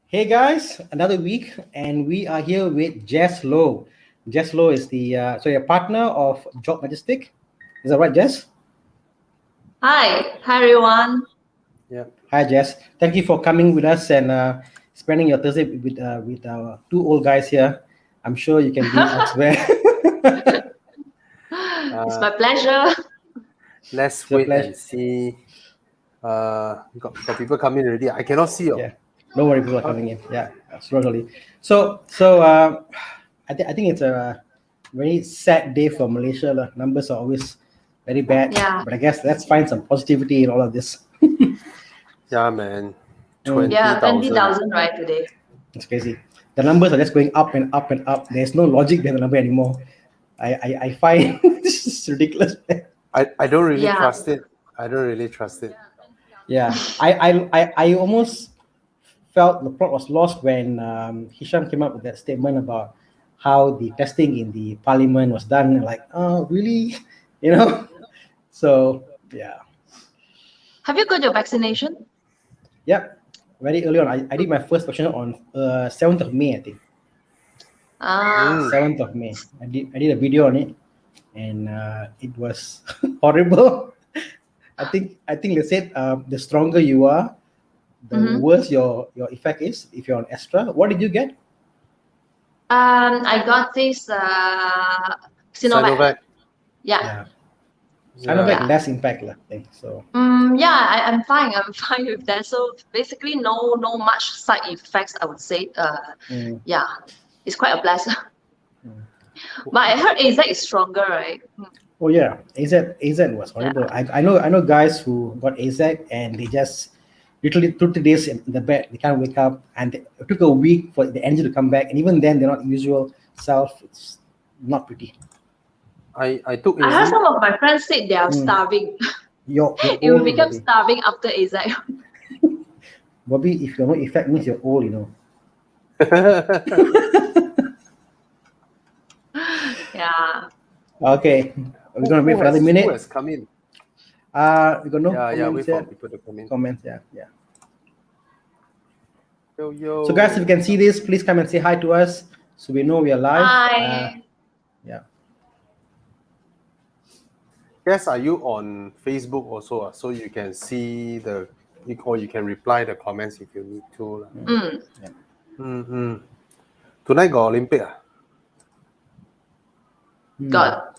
Hey guys, another week, and we are here with Jess Lowe. Jess Lowe is the a partner of Job Majestic. Is that right, Jess? Hi everyone. Yeah. Hi, Jess. Thank you for coming with us and spending your Thursday with our two old guys here. I'm sure you can be elsewhere. It's my pleasure. Let's It's a wait pleasure. and see. Got people coming already. I cannot see you. Yeah. Don't worry, people are coming in. Yeah, slowly. So I think it's a very sad day for Malaysia. The numbers are always very bad. Yeah. But I guess let's find some positivity in all of this. Yeah, man. Yeah, 20,000. 20,000 right today. It's crazy. The numbers are just going up and up and up. There's no logic behind the number anymore. I find this is ridiculous. I don't really Yeah. trust it. I don't really trust it. Yeah, I almost felt the plot was lost when Hisham came up with that statement about how the testing in the parliament was done. Like, oh, really? You know? So, yeah. Have you got your vaccination? Yep. Very early on. I did my first vaccination on 7th of May, I think. 7th of May. I did a video on it, and it was horrible. I think they said the stronger you are, the worse your effect is if you're on Astra. What did you get? I got this Sinovac. Yeah. Sinovac less impact, I think so. Yeah, I'm fine. I'm fine with that. So basically, no much side effects. I would say. Yeah, it's quite a blessing. But I heard AZ is stronger, right? Oh yeah, AZ was horrible. Yeah. I know guys who got AZ and they just literally 2 days in the bed. They can't wake up, and it took a week for the energy to come back. And even then, they're not usual self. It's not pretty. I took. I heard some of my friends said they are starving. You're You old, become Bobby. starving after AZ. Bobby, if you're no effect, means you're old. You know. Yeah. Okay, we're gonna wait for another minute. Who has come in? We got no Wait comments for yet. people to come in. Comments, yeah. Yo. So guys, if you can see this, please come and say hi to us so we know we are live. Hi. Yeah. Yes, are you on Facebook also? So you can see or you can reply the comments if you need to. Tonight got Olympic. Got.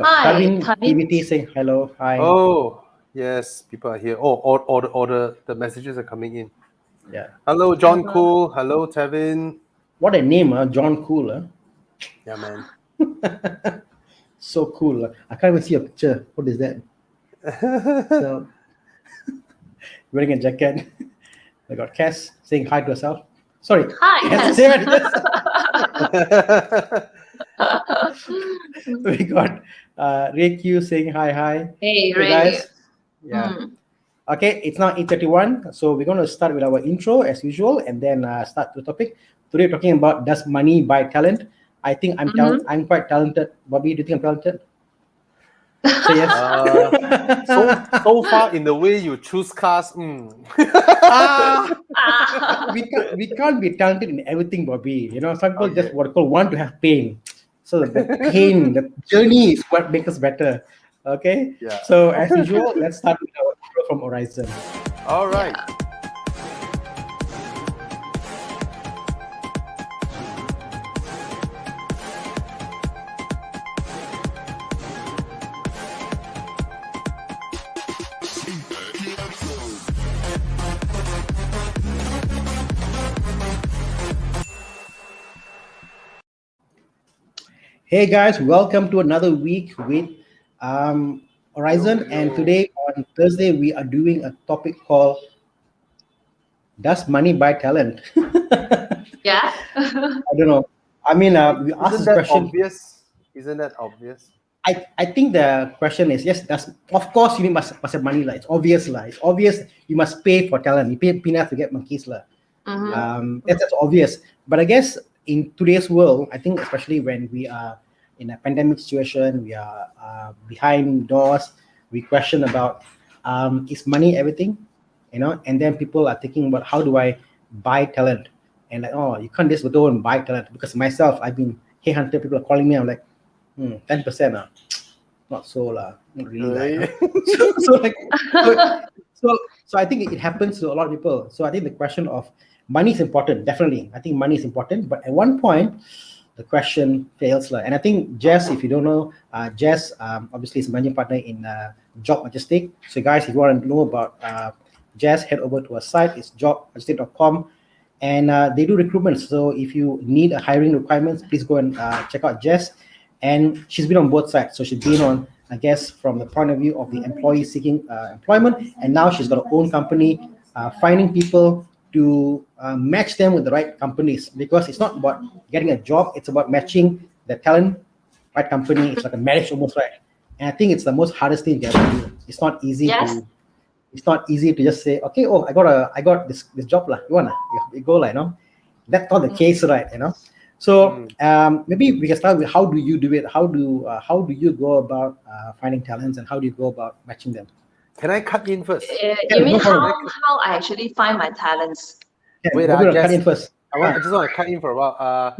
Hi, Hi, TVT saying hello. Hi. Oh, yes, people are here. Or the messages are coming in. Yeah. Hello, John Cool. Hello, Tevin. What a name, John Cool. Yeah, man. So cool. I can't even see a picture. What is that? So, wearing a jacket. I got Cass saying hi to herself. Sorry. Hi, Cass. We got Ray Q saying hi. Hey, Ray. Guys. Yeah. Okay, it's now 8:31, so we're going to start with our intro as usual, and then start the topic. Today, we're talking about does money buy talent? I think I'm quite talented. Bobby, do you think I'm talented? Say yes. So far in the way you choose cars, we can't be talented in everything, Bobby. You know, some people just want to have pain. So the pain, the journey is what makes us better. Okay. Yeah. So as usual, let's start with our intro from Horizon. All right. Hey guys, welcome to another week with Horizon, and today on Thursday we are doing a topic called "Does money buy talent?" Yeah. I don't know. I mean, we asked this question. Isn't that obvious? I think the question is yes. Of course you must have money lah. It's obvious lah. It's obvious you must pay for talent. You pay peanuts to get monkeys lah. That's obvious. But I guess in today's world, I think especially when we are in a pandemic situation, we are behind doors. We question about is money everything? and then people are thinking about how do I buy talent, and like, oh, you can't just go and buy talent, because myself, I've been headhunted, people are calling me, I'm like, 10%, not so not really. Right. So I think it happens to a lot of people. So I think the question of money is important, definitely. I think money is important, but at one point, the question fails. And I think Jess, if you don't know, Jess obviously is managing partner in Job Majestic. So guys, if you want to know about Jess, head over to our site. It's jobmajestic.com. And they do recruitment. So if you need a hiring requirements, please go and check out Jess. And she's been on both sides. So she's been on, I guess, from the point of view of the employee seeking employment. And now she's got her own company, finding people to match them with the right companies. Because it's not about getting a job, it's about matching the talent, right company. It's like a marriage almost, right? And I think it's the most hardest thing you can do. It's not easy Yes. It's not easy to just say, okay, I got this job lah. You wanna? You go like, That's not the case, right? So maybe we can start with how do you do it? How do you go about finding talents, and how do you go about matching them? Can I cut in first? You mean how I actually find my talents? Wait, Jess, cut in first. I just want to cut in for a while.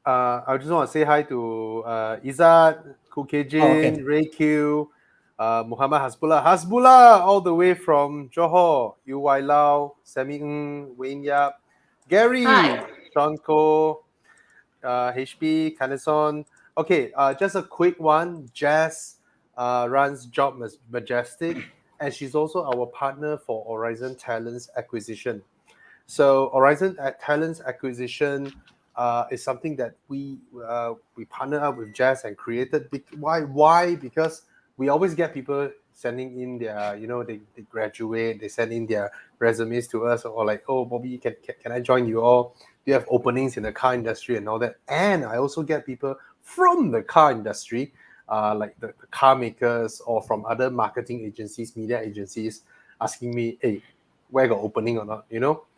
I just want to say hi to Izzat, Kukejin, Ray Q, Muhammad Hasbullah, all the way from Johor, UY Lau, Semi Ng, Wayne Yap, Gary, Hi. Sean Ko, HP, Kaneson. Okay, just a quick one. Jess runs Job Majestic, and she's also our partner for Horizon Talents Acquisition. So Horizon Talents Acquisition is something that we partner up with Jess and created. Why? Because we always get people sending in their, they graduate, they send in their resumes to us, or like, oh, Bobby, can I join you all? Do you have openings in the car industry and all that? And I also get people from the car industry, like the car makers, or from other marketing agencies, media agencies, asking me, hey, where got opening or not,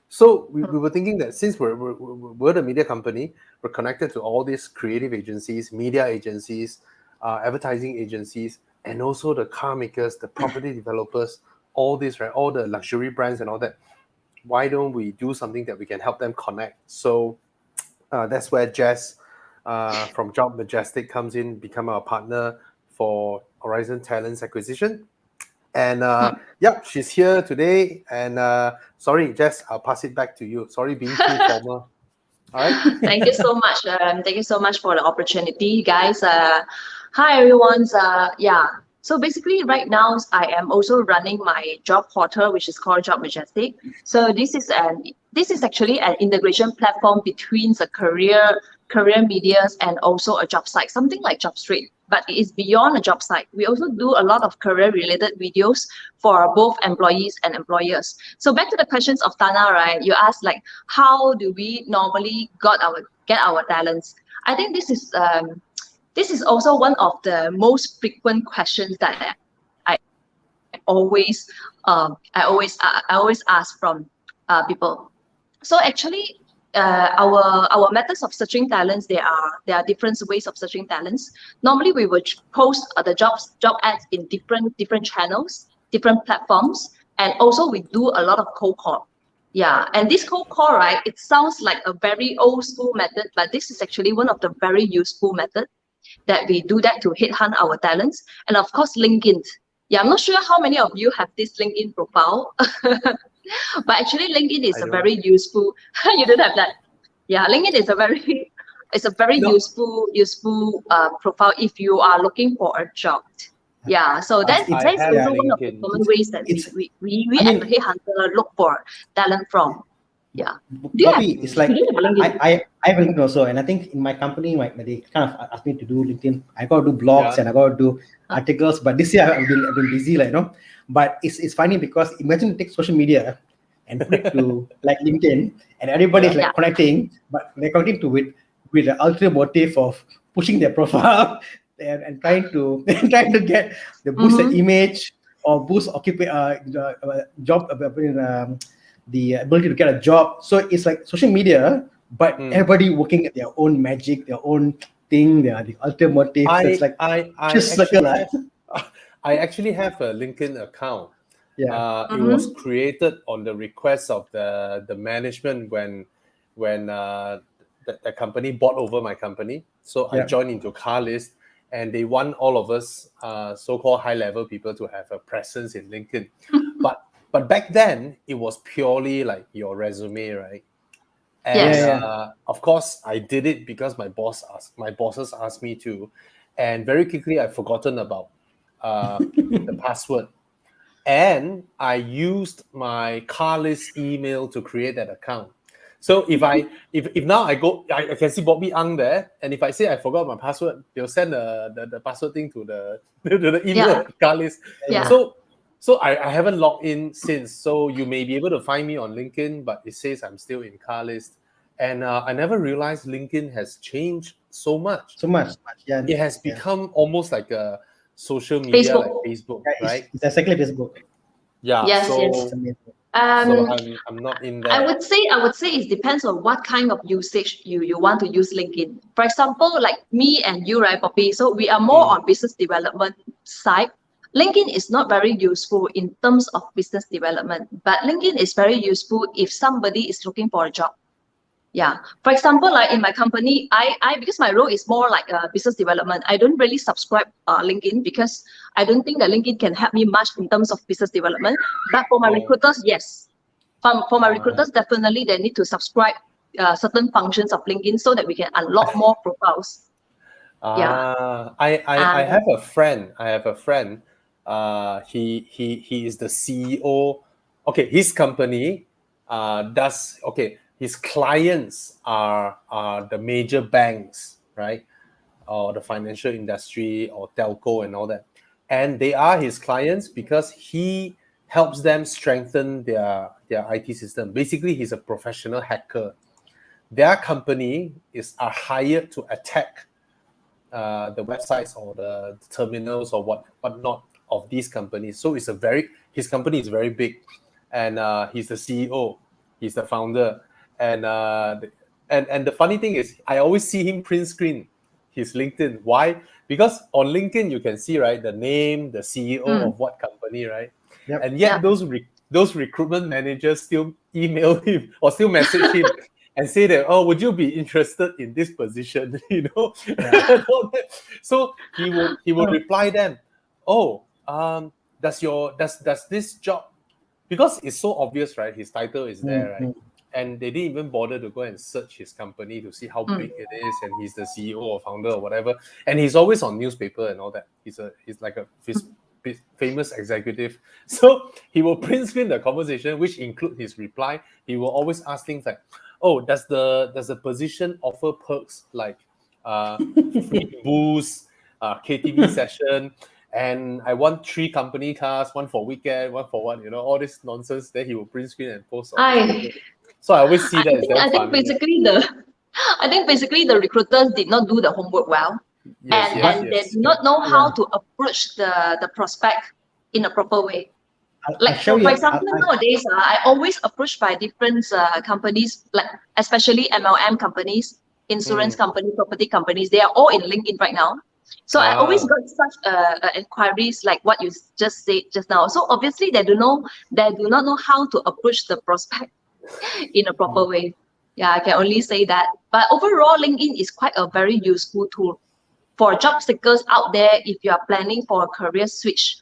So we were thinking that since we're the media company, we're connected to all these creative agencies, media agencies, advertising agencies, and also the car makers, the property developers, all this, right? All the luxury brands and all that. Why don't we do something that we can help them connect? So that's where Jess from Job Majestic comes in, become our partner for Horizon Talents Acquisition. And she's here today. And sorry, Jess, I'll pass it back to you. Sorry, being too formal. All right. Thank you so much. Thank you so much for the opportunity, guys. Hi, everyone. So basically, right now, I am also running my job portal, which is called Job Majestic. So this is actually an integration platform between the career medias and also a job site, something like JobStreet, but it is beyond a job site. We also do a lot of career-related videos for both employees and employers. So back to the questions of Thana, right? You asked like, how do we normally get our talents? I think this is also one of the most frequent questions that I always ask from people. So actually, our methods of searching talents, there are different ways of searching talents. Normally, we would post the job ads in different channels, different platforms, and also we do a lot of cold call. Yeah, and this cold call, right? It sounds like a very old school method, but this is actually one of the very useful methods that we do that to headhunt our talents. And of course, LinkedIn. Yeah, I'm not sure how many of you have this LinkedIn profile, but actually LinkedIn is a very useful. You don't have that. Yeah, LinkedIn is a very useful profile if you are looking for a job. Yeah, so that's also one of the common ways that we as a headhunter look for talent from. Yeah. Bobby, it's like I have LinkedIn also, and I think in my company, they kind of asked me to do LinkedIn. I got to do blogs and I got to do articles, but this year I've been busy, But it's funny because imagine you take social media and put it to like LinkedIn, and everybody's like connecting, but they're connecting with the ultimate motive of pushing their profile and trying to get the boost the image or boost job the ability to get a job. So it's like social media, but everybody working at their own magic, their own thing, the ultimate motive. So it's like I actually have a LinkedIn account, It was created on the request of the management when the company bought over my company. So I joined into Carlist, and they want all of us so-called high-level people to have a presence in LinkedIn. But back then, it was purely like your resume, right? And of course, I did it because my bosses asked me to, and very quickly I've forgotten about the password, and I used my Carlist email to create that account. So if now I go, I can see Bobby Ang there, and if I say I forgot my password, they'll send the password thing to the email Carlist. So I haven't logged in since. So you may be able to find me on LinkedIn, but it says I'm still in Carlist. And I never realized LinkedIn has changed so much. Yeah. It has become almost like a social media, like Facebook, right? It's exactly Facebook. Yeah. Yes, so I'm not in there. I would say it depends on what kind of usage you want to use LinkedIn. For example, like me and you, right, Poppy? So we are more on business development side. LinkedIn is not very useful in terms of business development, but LinkedIn is very useful if somebody is looking for a job. Yeah. For example, like in my company, I because my role is more like business development, I don't really subscribe LinkedIn because I don't think that LinkedIn can help me much in terms of business development. But for my recruiters, yes. For my recruiters, definitely they need to subscribe certain functions of LinkedIn so that we can unlock more profiles. I have a friend. He is the CEO. Okay, his company does okay. His clients are the major banks, right, or the financial industry or telco and all that, and they are his clients because he helps them strengthen their IT system. Basically, he's a professional hacker. Their company are hired to attack the websites or the terminals or whatnot of these companies. So his company is very big, and he's the CEO, he's the founder, and the funny thing is, I always see him print screen his LinkedIn. Why? Because on LinkedIn you can see, right, the name, the CEO of what company, right? And yet those recruitment managers still email him or still message him and say that, oh, would you be interested in this position? So he will reply them, oh, does this job, because it's so obvious, right? His title is there, right? And they didn't even bother to go and search his company to see how big it is, and he's the CEO or founder or whatever. And he's always on newspaper and all that. He's like a famous executive. So he will print screen the conversation, which include his reply. He will always ask things like, oh, does the position offer perks like free booze, KTV session, and I want 3 company cars, one for weekend, one for what, all this nonsense. Then he will print screen and post on So I always see that. I think basically the recruiters did not do the homework well, and they do not know how to approach the prospect in a proper way. For example, nowadays I always approached by different companies, like especially MLM companies, insurance companies, property companies. They are all in LinkedIn right now. So I always got such inquiries like what you just said just now. So obviously they do not know how to approach the prospect in a proper way. Yeah, I can only say that. But overall, LinkedIn is quite a very useful tool for job seekers out there. If you are planning for a career switch,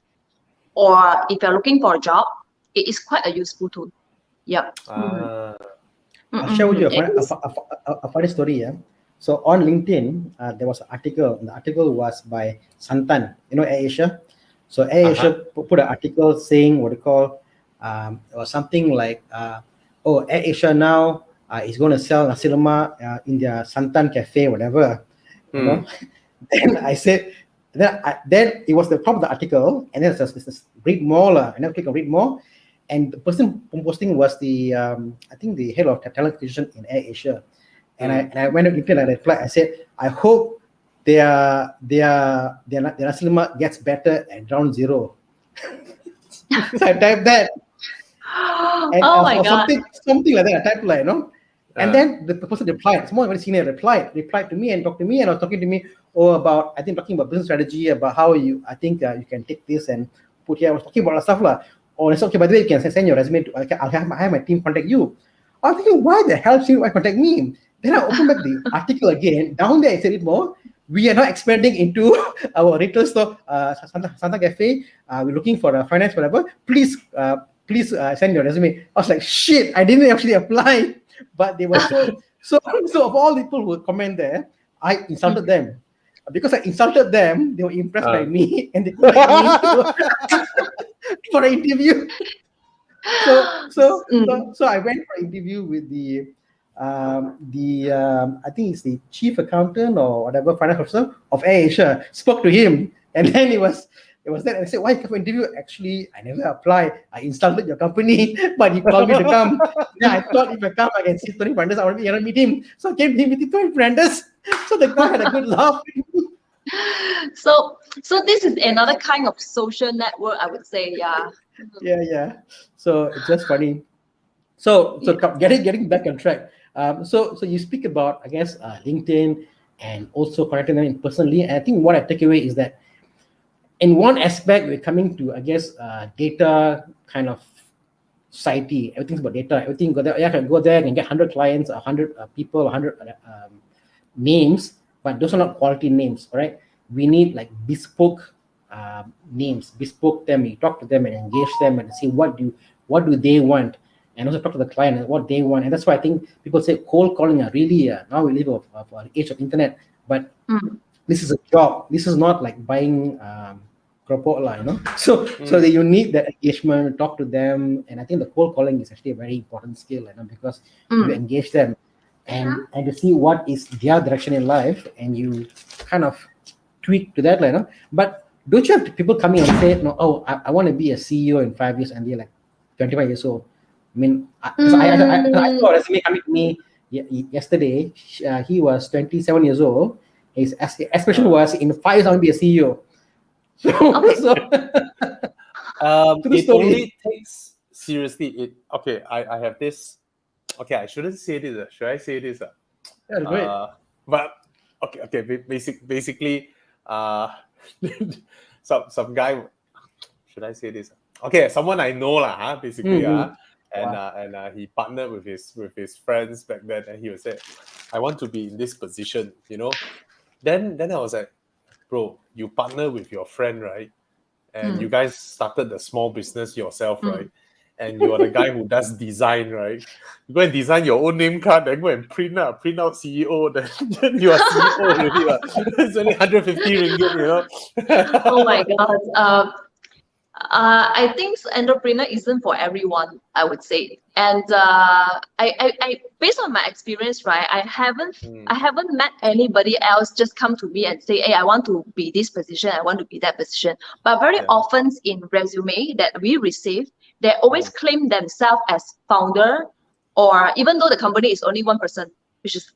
or if you're looking for a job, it is quite a useful tool. Yeah. I'll share with you a funny story. Yeah. So on LinkedIn, there was an article. The article was by Santan, AirAsia. So AirAsia put an article saying what they call, or something like, AirAsia now is going to sell nasi lemak in their Santan cafe, whatever. Then I said, then it was the top of the article, and then it says read more, and then click on read more, and the person posting was the I think the head of talent acquisition in AirAsia, and I went to LinkedIn and I replied. I said, I hope their nasi lemak gets better at ground zero. So I typed that. And my God. Something like that. I typed like, and then the person replied, someone very senior replied to me and talked to me, and was talking to me talking about business strategy, about how you can take this and put here. I was talking about stuff Or it's okay, by the way, you can send your resume to, I'll have my team contact you. I was thinking, why the hell should I contact me? Then I opened back the article again. Down there, I said it more. We are now expanding into our retail store, Santa Cafe. We're looking for a finance, whatever. Please send your resume. I was like, shit, I didn't actually apply. But they were so of all the people who would comment there, I insulted them. Because I insulted them, they were impressed by me and they contacted me for an interview. So I went for an interview with I think it's the chief accountant or whatever finance officer of Air Asia. Spoke to him, and then it was that. And I said, "Why come for interview?" Actually, I never applied. I insulted your company, but he called me to come. Yeah, I thought if I come, I can see Tony Fernandez. I want to meet him. So I came to meet Tony Fernandez. So the guy had a good laugh. So this is another kind of social network, I would say. Yeah. So it's just funny. So getting back on track. So you speak about, I guess, LinkedIn and also connecting them personally. And I think what I take away is that in one aspect, we're coming to, I guess, data kind of society. Everything's about data. Everything go there. I can go there and get 100 clients, 100 people, 100 names, but those are not quality names, right? We need like bespoke names, bespoke them. You talk to them and engage them and see what do they want, and also talk to the client and what they want. And that's why I think people say cold calling are really now we live of an age of internet, but this is a job. This is not like buying Kropola, you know. So that you need that engagement, talk to them, and I think the cold calling is actually a very important skill, you know, because you engage them and to see what is their direction in life, and you kind of tweak to that, you know. But don't you have people coming and say, no, I want to be a CEO in 5 years, and they're like 25 years old. I mean, I saw a resume coming to me yesterday. He was 27 years old. His expression was, in 5 years I want to be a CEO. It only takes seriously. I have this. Okay, I shouldn't say this. Should I say this? Yeah, great. But okay. Basically, some guy. Should I say this? Okay, someone I know lah. Basically, and he partnered with his friends back then, and he would say, "I want to be in this position," you know. Then I was like, "Bro, you partner with your friend, right? And you guys started the small business yourself, right? And you are the guy who does design, right? You go and design your own name card, then go and print out CEO, then you are CEO already. It's only 150 ringgit, you know." Oh my God. I think entrepreneur isn't for everyone, I would say. And I based on my experience, right, I haven't met anybody else just come to me and say, hey, I want to be this position, I want to be that position. But very often in resume that we receive, they always claim themselves as founder, or even though the company is only one person, which is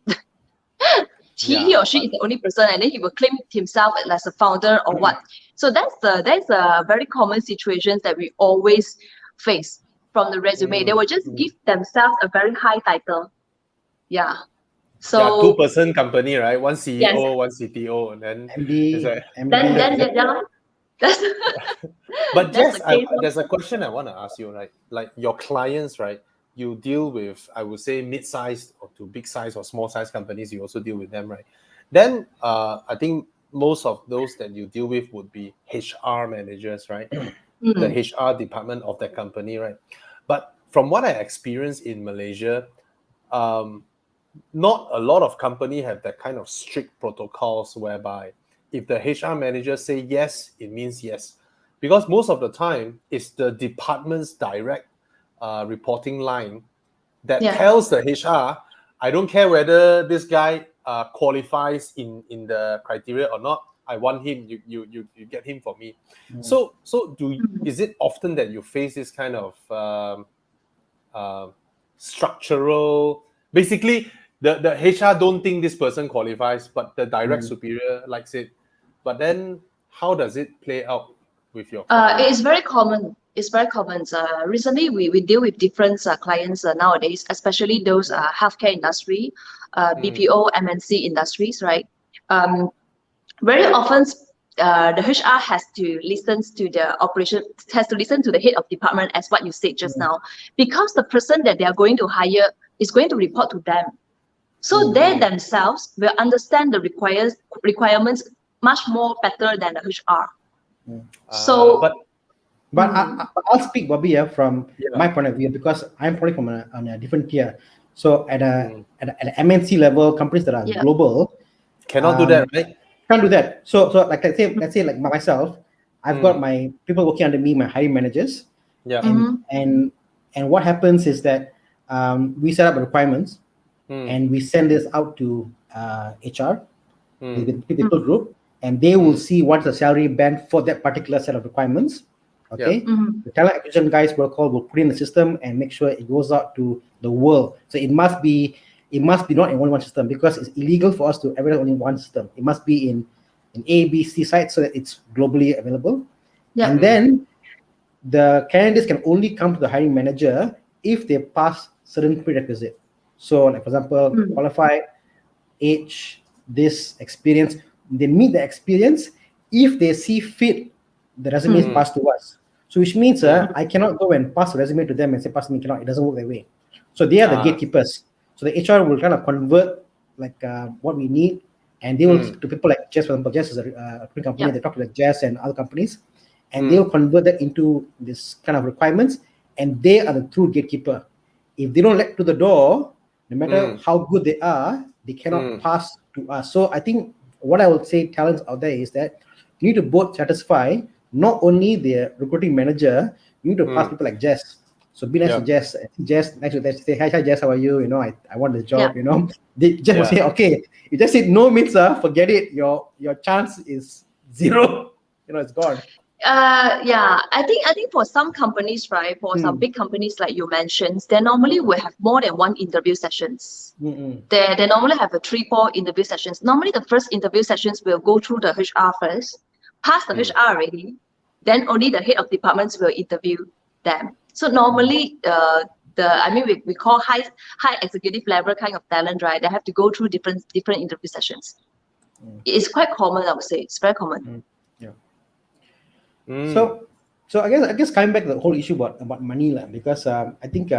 he or she is the only person, and then he will claim himself as a founder or what. So that's a very common situation that we always face from the resume. They will just give themselves a very high title. Yeah. So 2-person company, right? One CEO, one CTO, and then MD. But Jess, there's a question I want to ask you, right? Like your clients, right? You deal with, I would say, mid-sized or to big-size or small-size companies. You also deal with them, right? Then I think most of those that you deal with would be HR managers, right? The HR department of that company, right? But from what I experienced in Malaysia, not a lot of companies have that kind of strict protocols whereby if the HR manager say yes, it means yes. Because most of the time, it's the department's direct reporting line that tells the HR, I don't care whether this guy qualifies in the criteria or not. I want him. You get him for me. So is it often that you face this kind of structural? Basically, the HR don't think this person qualifies, but the direct superior likes it. But then, how does it play out with your clients? It's very common. It's very common. Recently, we deal with different clients nowadays, especially those healthcare industry, BPO, MNC industries, right? Very often, the HR has to listen to the head of department, as what you said just now, because the person that they are going to hire is going to report to them. So they themselves will understand the requirements much more better than the HR. But I'll speak, Bobby, from my point of view, because I'm probably from on a different tier. So at an MNC level, companies that are global cannot do that, right? Can't do that. So like let's say like myself, I've got my people working under me, my hiring managers. Yeah. And what happens is that we set up requirements and we send this out to HR, the people group, and they will see what's the salary band for that particular set of requirements. Okay. The talent acquisition guys will put in the system and make sure it goes out to the world. So it must be not in only one system, because it's illegal for us to advertise only one system. It must be in A, B, C sites so that it's globally available. And then the candidates can only come to the hiring manager if they pass certain prerequisite. So, like for example, qualified, age, this experience. They meet the experience. If they see fit, the resume is passed to us. So which means I cannot go and pass the resume to them and say pass me, cannot. It doesn't work that way. So they are the gatekeepers. So the HR will kind of convert like what we need, and they will to people like Jess, for example. Jess is a company. They talk to like Jess and other companies, and they will convert that into this kind of requirements, and they are the true gatekeeper. If they don't let to the door, no matter how good they are, they cannot pass to us. So I think what I would say, talents out there, is that you need to both satisfy not only the recruiting manager, you need to pass people like Jess. So be nice to Jess. Jess, nice to say, hi Jess, how are you? You know, I want the job. You know, Jess will say, okay. You just say no means forget it. Your chance is zero. You know, it's gone. I think for some companies, right, for some big companies like you mentioned, they normally will have more than one interview sessions. They normally have 3-4 interview sessions. Normally the first interview sessions will go through the HR first, pass the HR already, then only the head of departments will interview them. So normally we call high executive level kind of talent, right? They have to go through different interview sessions. It's quite common, I would say. It's very common. So I guess coming back to the whole issue about money, because I think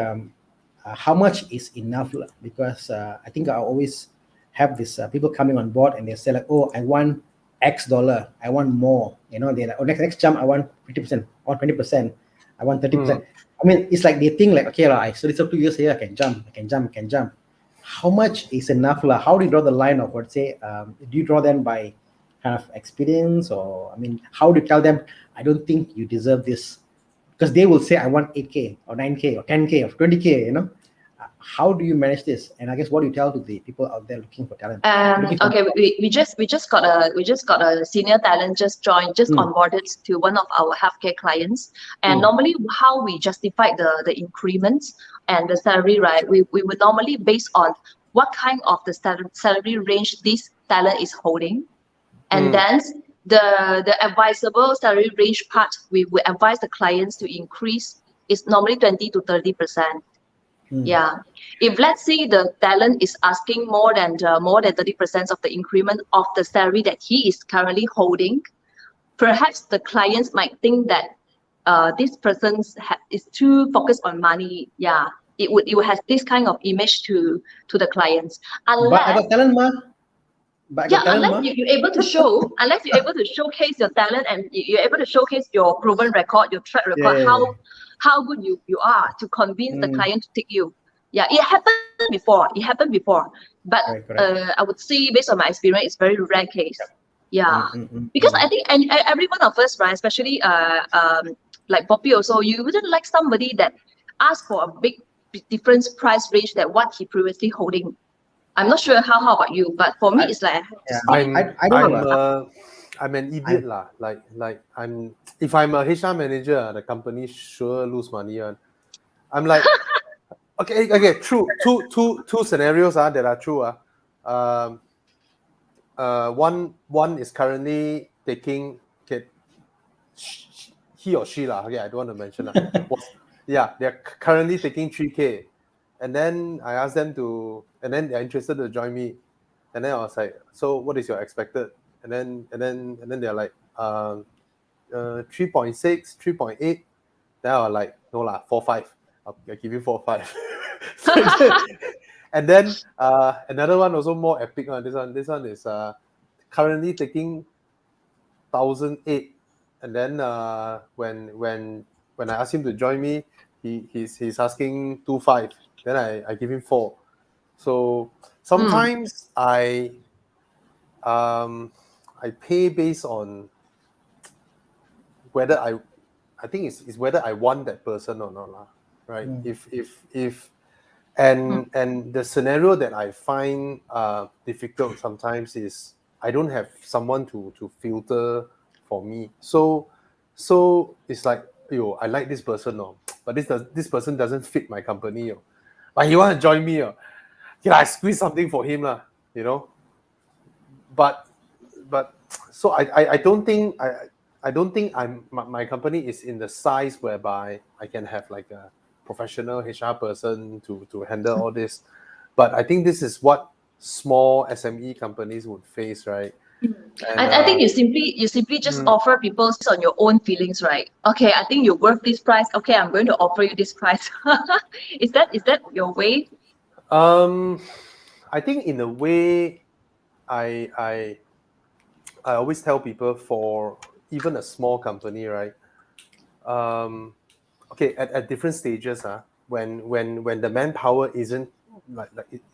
how much is enough, because I think I always have this people coming on board and they say like, oh, I want X dollar, I want more. You know, they're like, oh, next jump I want 50%, I want 20%, I want 30%. I mean, it's like they think like, okay, I studied for 2 years here, I can jump. How much is enough? How do you draw the line of what say? Do you draw them by kind of experience, or I mean, how do you tell them, I don't think you deserve this? Because they will say, I want 8K or 9K or 10K or 20K, you know. How do you manage this? And I guess what do you tell to the people out there looking for talent? We just got a senior talent just onboarded to one of our healthcare clients. And normally how we justify the increments and the salary, right? We would normally base on what kind of the salary range this talent is holding. And then the advisable salary range part, we will advise the clients to increase is normally 20 to 30%. If let's say the talent is asking more than 30% of the increment of the salary that he is currently holding, perhaps the clients might think that this person is too focused on money. It will have this kind of image to the clients. But I got talent, ma. Unless you're able to showcase your talent and you're able to showcase your proven record, your track record, how good you are to convince the client to take you. It happened before. But I would say, based on my experience, it's very rare case. Because I think every one of us, right, especially like Bobby also, you wouldn't like somebody that asks for a big difference price range than what he previously holding. I'm not sure how about you, but for me, it's like I'm an idiot lah. Like if I'm a HR manager, the company sure lose money on. I'm like, okay, true. Two scenarios that are true. One is currently taking he or she lah. Okay, I don't want to mention they're currently taking 3K. And then I asked them and then they're interested to join me. And then I was like, so what is your expected? And then they're like, 3.6, 3.8. Then I was like, no lah, 4.5. I'll give you 4.5. And then another one also more epic one. This one is currently taking 1,008. And then when I asked him to join me, he's asking 2.5. Then I give him 4. So sometimes I pay based on whether I think it's whether I want that person or not lah, right? If and the scenario that I find difficult sometimes is I don't have someone to filter for me. So it's like, I like this person, but this person doesn't fit my company, but he want to join me, I squeeze something for him lah, But so I don't think my company is in the size whereby I can have like a professional HR person to handle all this. But I think this is what small SME companies would face, right? And I think you simply just offer people on your own feelings, right? Okay, I think you're worth this price. Okay, I'm going to offer you this price. Is that your way? I think in a way, I always tell people, for even a small company, right? Okay, at different stages, when the manpower isn't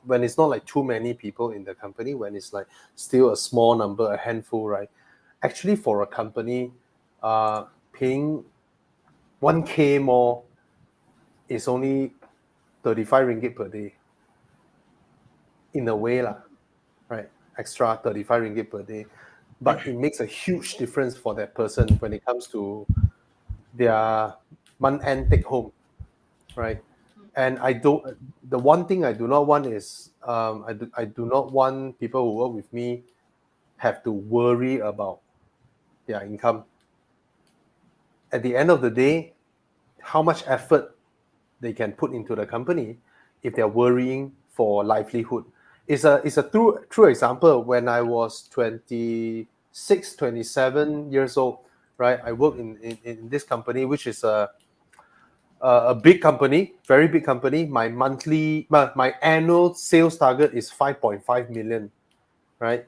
when it's not like too many people in the company, when it's like still a small number, a handful, right? Actually, for a company, paying 1K more is only 35 ringgit per day. In a way lah, right? Extra 35 ringgit per day. But it makes a huge difference for that person when it comes to their month-end take-home, right? And the one thing I do not want is, I do not want people who work with me have to worry about their income. At the end of the day, how much effort they can put into the company if they're worrying for livelihood. It's a true example. When I was 26, 27 years old, right? I worked in this company, which is a big company, very big company. My annual sales target is 5.5 million, right?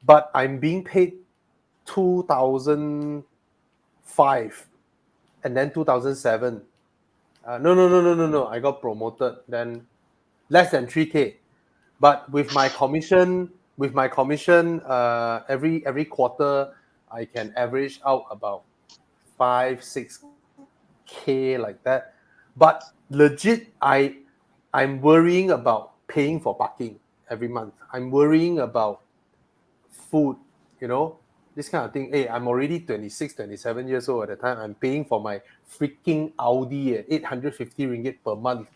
But I'm being paid 2005 and then 2007. No. I got promoted, then less than 3K. But with my commission, every quarter, I can average out about 5-6K like that. But legit, I'm worrying about paying for parking every month. I'm worrying about food, this kind of thing. Hey, I'm already 26, 27 years old at the time. I'm paying for my freaking Audi at 850 ringgit per month.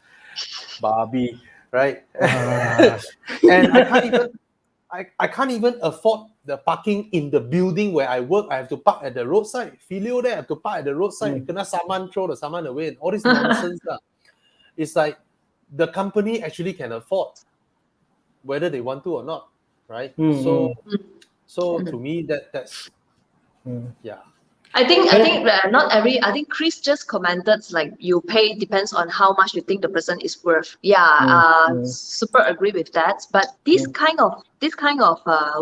Barbie, right? And I can't even afford the parking in the building where I work. I have to park at the roadside. Filio there, I have to park at the roadside. Kena saman, throw the saman away, and all this nonsense. It's like the company actually can afford, whether they want to or not, right? So to me, that's yeah. I think not every. I think Chris just commented like you pay depends on how much you think the person is worth. Super agree with that. But this kind of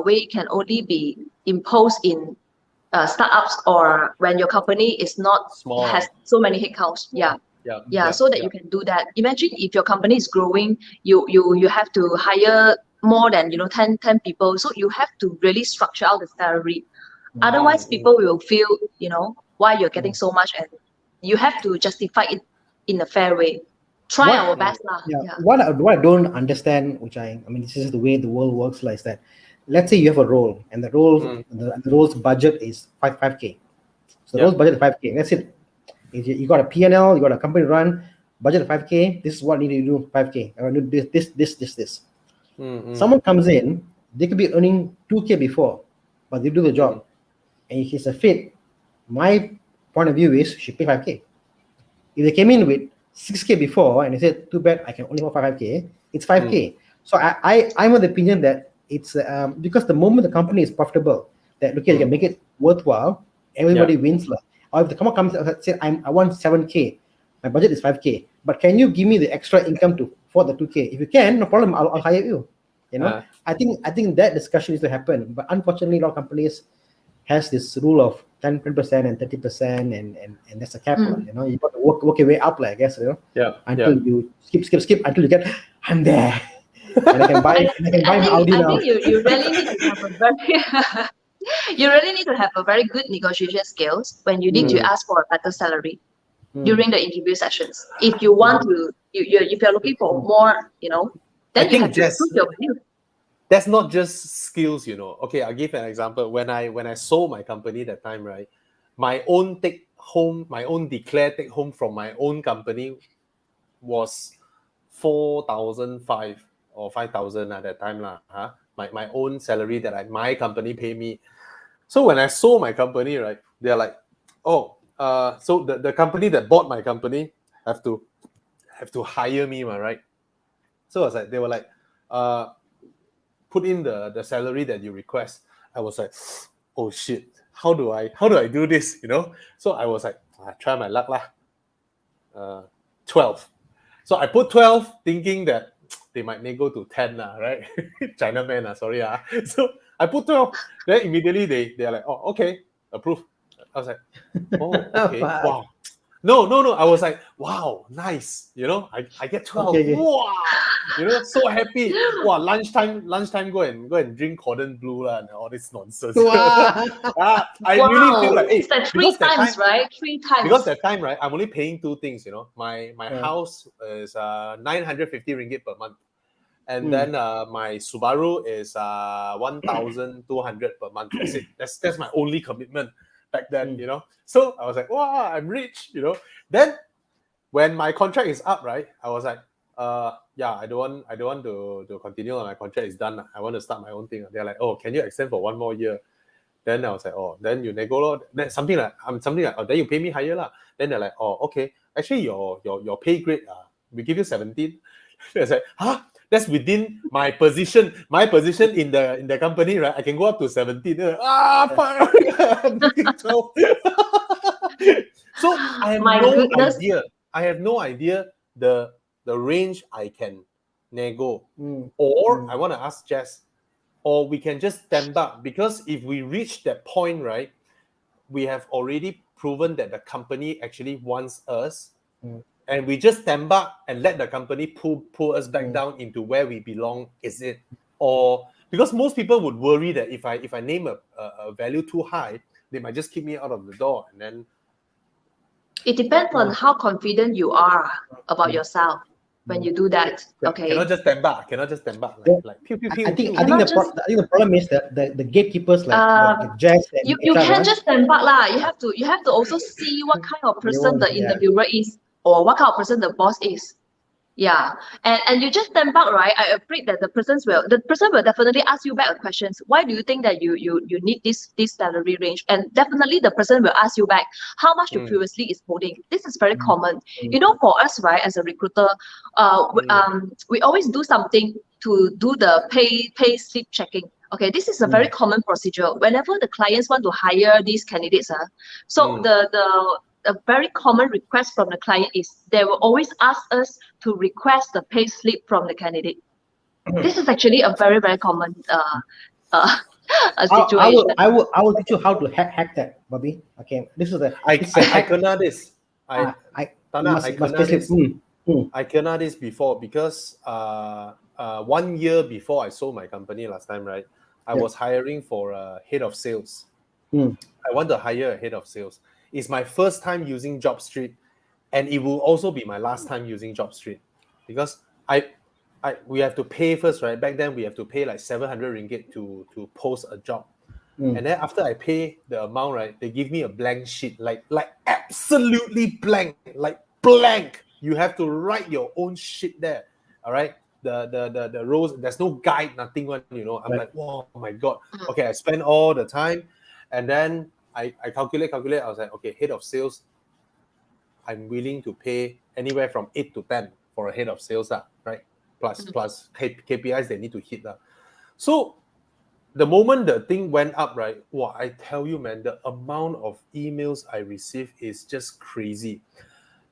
way can only be imposed in startups or when your company is not small, has so many headcounts. So that you can do that. Imagine if your company is growing, you have to hire more than 10 people. So you have to really structure out the salary. Otherwise, people will feel, why you're getting so much, and you have to justify it in a fair way. Try our best lah. What I don't understand, which I mean, this is the way the world works, like that. Let's say you have a role, and the role, the role's budget is 5K. So the role's budget is 5K. That's it. You got a P&L, you got a company run, budget of 5K. This is what you need to do. 5K. I want to do this. Someone comes in, they could be earning 2K before, but they do the job. And if it's a fit, my point of view is should pay 5K. If they came in with 6K before and they said, too bad, I can only offer 5K, it's 5K. So I'm of the opinion that it's because the moment the company is profitable, that they can make it worthwhile, everybody wins. Or if the company comes and says, I want 7K, my budget is 5K, but can you give me the extra income for the 2K? If you can, no problem, I'll hire you. I think that discussion needs to happen. But unfortunately, a lot of companies has this rule of 10% and 30%, and that's a cap. You got to work your way up, I guess. Until you skip until you get, I'm there. And I can buy my Audi now. I think you really need to have a very you really need to have a very good negotiation skills when you need to ask for a better salary during the interview sessions. If you want to, if you're looking for more, then you have to prove your value. That's not just skills, Okay, I'll give an example. When I sold my company that time, right, my own declared take home from my own company was 4,500 or 5,000 at that time My own salary that my company pay me. So when I sold my company, right, they're like, so the company that bought my company have to hire me, right? So I was like, they were like, put in the salary that you request. I was like, oh shit, how do I do this? So I was like, try my luck 12. So I put 12 thinking that they might nego to 10 right? Chinaman sorry So I put 12. Then immediately they're like, oh, okay, approve. I was like, oh, okay, wow. No. I was like, wow, nice. I get 12. Okay. Wow. So happy. Wow, lunchtime go and drink cordon bleu and all this nonsense. Wow. I really feel like, it's like 3 times, right? 3 times. Because that time, right, I'm only paying 2 things, My house is 950 ringgit per month. And then my Subaru is 1,200 per month. That's it. That's my only commitment back then, So I was like, wow, I'm rich, Then when my contract is up, right, I was like, I don't want to continue. My contract is done. I want to start my own thing. They're like, oh, can you extend for 1 more year? Then I was like, oh, then you nego. Then something like, oh, then you pay me higher . Then they're like, oh, okay, actually your pay grade, we give you 17. I was like, huh? That's within my position. My position in the company, right? I can go up to 17. Like, fuck. So I have idea. I have no idea the range I can nego. Or I want to ask Jess, or we can just stand up, because if we reach that point, right, we have already proven that the company actually wants us. And we just stand back and let the company pull us back down into where we belong, is it? Or because most people would worry that if I name a value too high, they might just kick me out of the door. And then it depends on how confident you are about yourself when you do that. Okay. Cannot just stand back. Like pew pew pew. I think the problem is that the gatekeepers like Jess and you can't just stand back lah. You have to also see what kind of person the interviewer is, or what kind of person the boss is. Yeah, and you just stand back, right? I afraid that the person will definitely ask you back questions. Why do you think that you need this salary range? And definitely the person will ask you back how much you previously is holding. This is very common. For us, right, as a recruiter, we always do something to do the pay slip checking. Okay, this is a very common procedure. Whenever the clients want to hire these candidates, so a very common request from the client is they will always ask us to request the pay slip from the candidate. This is actually a very, very common situation. I will teach you how to hack that, Bobby. Okay, this is I cannot this. I cannot this before, because 1 year before I sold my company last time, right? I was hiring for a head of sales. I want to hire a head of sales. It's my first time using JobStreet, and it will also be my last time using JobStreet, because we have to pay first, right? Back then we have to pay like 700 ringgit to post a job. And then after I pay the amount, right, they give me a blank sheet, like absolutely blank, like blank. You have to write your own shit there. All right. The rows, there's no guide, nothing one, I'm like, oh my God. Okay, I spend all the time, and then I calculate. I was like, okay, head of sales, I'm willing to pay anywhere from 8 to 10 for a head of sales, right? Plus KPIs they need to hit. So the moment the thing went up, right? Wow, I tell you, man, the amount of emails I receive is just crazy.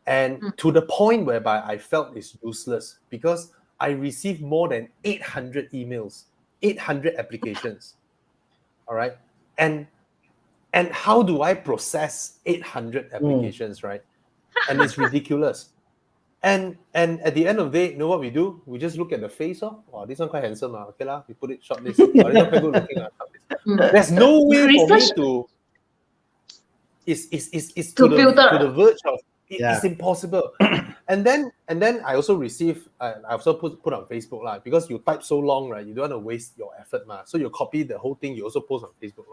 And to the point whereby I felt it's useless because I received more than 800 emails, 800 applications. All right. And how do I process 800 applications, right? And it's ridiculous. And at the end of the day, you know what we do? We just look at the face. Oh, wow, this one quite handsome. Okay, we put it shortlist. Oh, this one quite good looking. There's no way for me to. It's to the verge of. It's impossible. and then I also receive. I also put on Facebook because you type so long, right? You don't want to waste your effort, so you copy the whole thing. You also post on Facebook,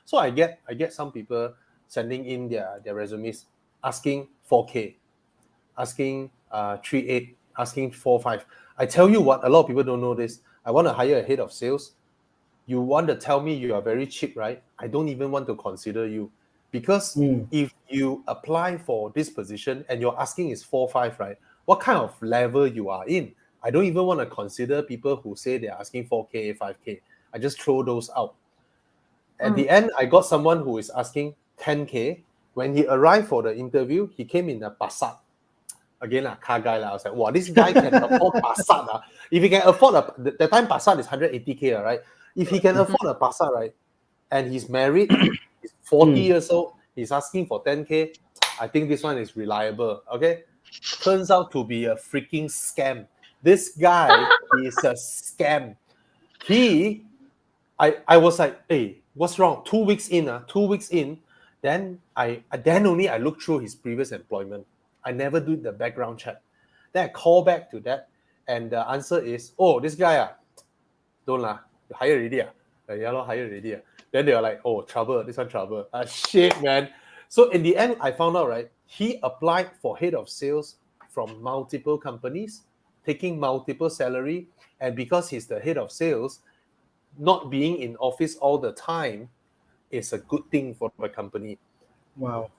So I get some people sending in their resumes, asking 4K, asking 3.8, asking 4.5. I tell you what, a lot of people don't know this. I want to hire a head of sales. You want to tell me you are very cheap, right? I don't even want to consider you. Because if you apply for this position and you're asking is 4.5, right? What kind of level you are in? I don't even want to consider people who say they're asking 4K, 5K. I just throw those out. At the end, I got someone who is asking 10K. When he arrived for the interview, he came in a Passat. Again, a car guy. I was like, wow, this guy can afford Passat. If he can afford the time Passat is 180K, right? If he can afford a Passat, right? And he's married, he's 40 years old, he's asking for 10K. I think this one is reliable. Okay. Turns out to be a freaking scam. This guy is a scam. I was like, hey, what's wrong? 2 weeks in, then I looked through his previous employment. I never do the background check. Then I call back to that, and the answer is, oh, this guy, don't you hire already, hire already. Then they were like, oh, trouble, this one trouble. Shit, man. So in the end, I found out, right, he applied for head of sales from multiple companies, taking multiple salary, and because he's the head of sales, not being in office all the time is a good thing for the company. Wow.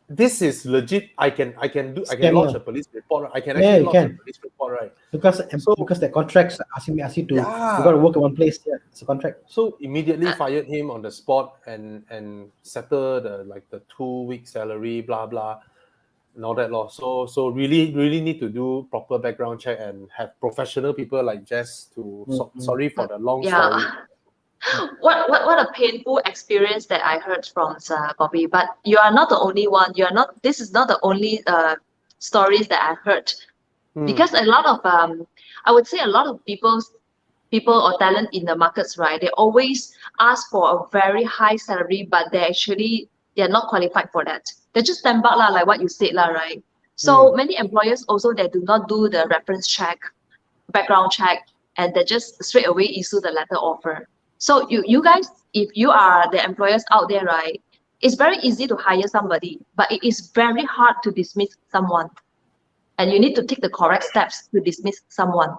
This is legit. I can launch a police report. I can actually launch a police report, right? Because the contracts ask you to you got to work in one place. Yeah, it's a contract. So immediately fired him on the spot and settle the 2-week salary, blah blah, and all that law. So really need to do proper background check and have professional people like Jess to sorry for the long story. What a painful experience that I heard from Bobby. But you are not the only one. This is not the only stories that I heard. Because a lot of I would say a lot of people or talent in the markets, right? They always ask for a very high salary, but they're not qualified for that. They just stand back like what you said, right? So many employers also, they do not do the reference check, background check, and they just straight away issue the letter offer. So you guys, if you are the employers out there, right, it's very easy to hire somebody, but it is very hard to dismiss someone. And you need to take the correct steps to dismiss someone.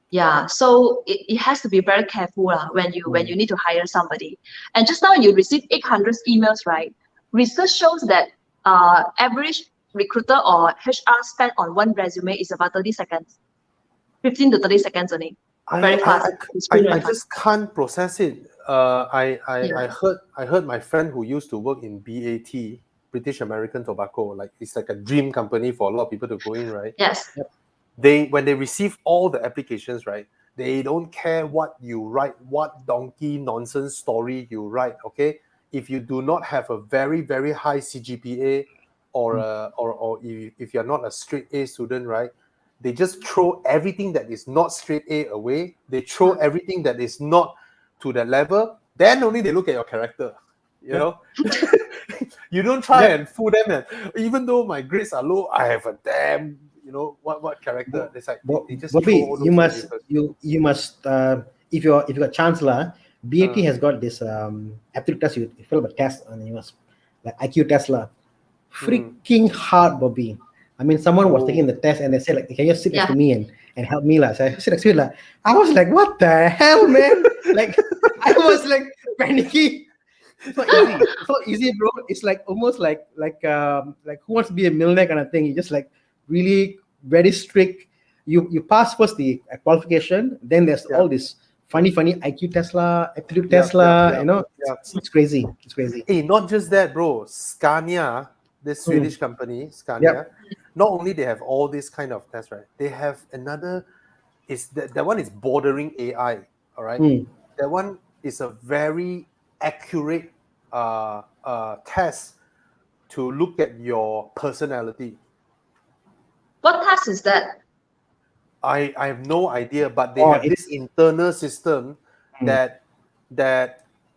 Yeah, so it has to be very careful when you need to hire somebody. And just now you received 800 emails, right? Research shows that average recruiter or HR spend on one resume is about 30 seconds, 15 to 30 seconds only. Very fast. I just can't process it. I heard my friend who used to work in BAT, British American Tobacco, it's like a dream company for a lot of people to go in, right? Yes. When they receive all the applications, right, they don't care what you write, what donkey nonsense story you write. Okay, if you do not have a very very high CGPA or if you're not a straight A student, right, they just throw everything that is not straight A away. They throw everything that is not to that level. Then only they look at your character. You know, you don't try and fool them. And even though my grades are low, I have a damn, what character. It's like they just Bobby, you must if you got chance BAT has got this aptitude test. You fill a test and you must like IQ test freaking hard, Bobby. I mean, someone was taking the test and they said, can you sit next to me and help me? So I sit next to you. I was like, what the hell, man? I was panicky. It's not easy, bro. It's almost like Who Wants to Be a Millionaire kind of thing. You just really very strict. You pass first the qualification, then there's all this funny IQ Tesla, aptitude Tesla. You know, it's crazy. It's crazy. Hey, not just that, bro. Scania, this Swedish company, Scania, not only they have all these kind of tests, right? They have another. Is that one is bordering AI. All right. That one is a very accurate test to look at your personality. What test is that? I have no idea, but they have this internal system that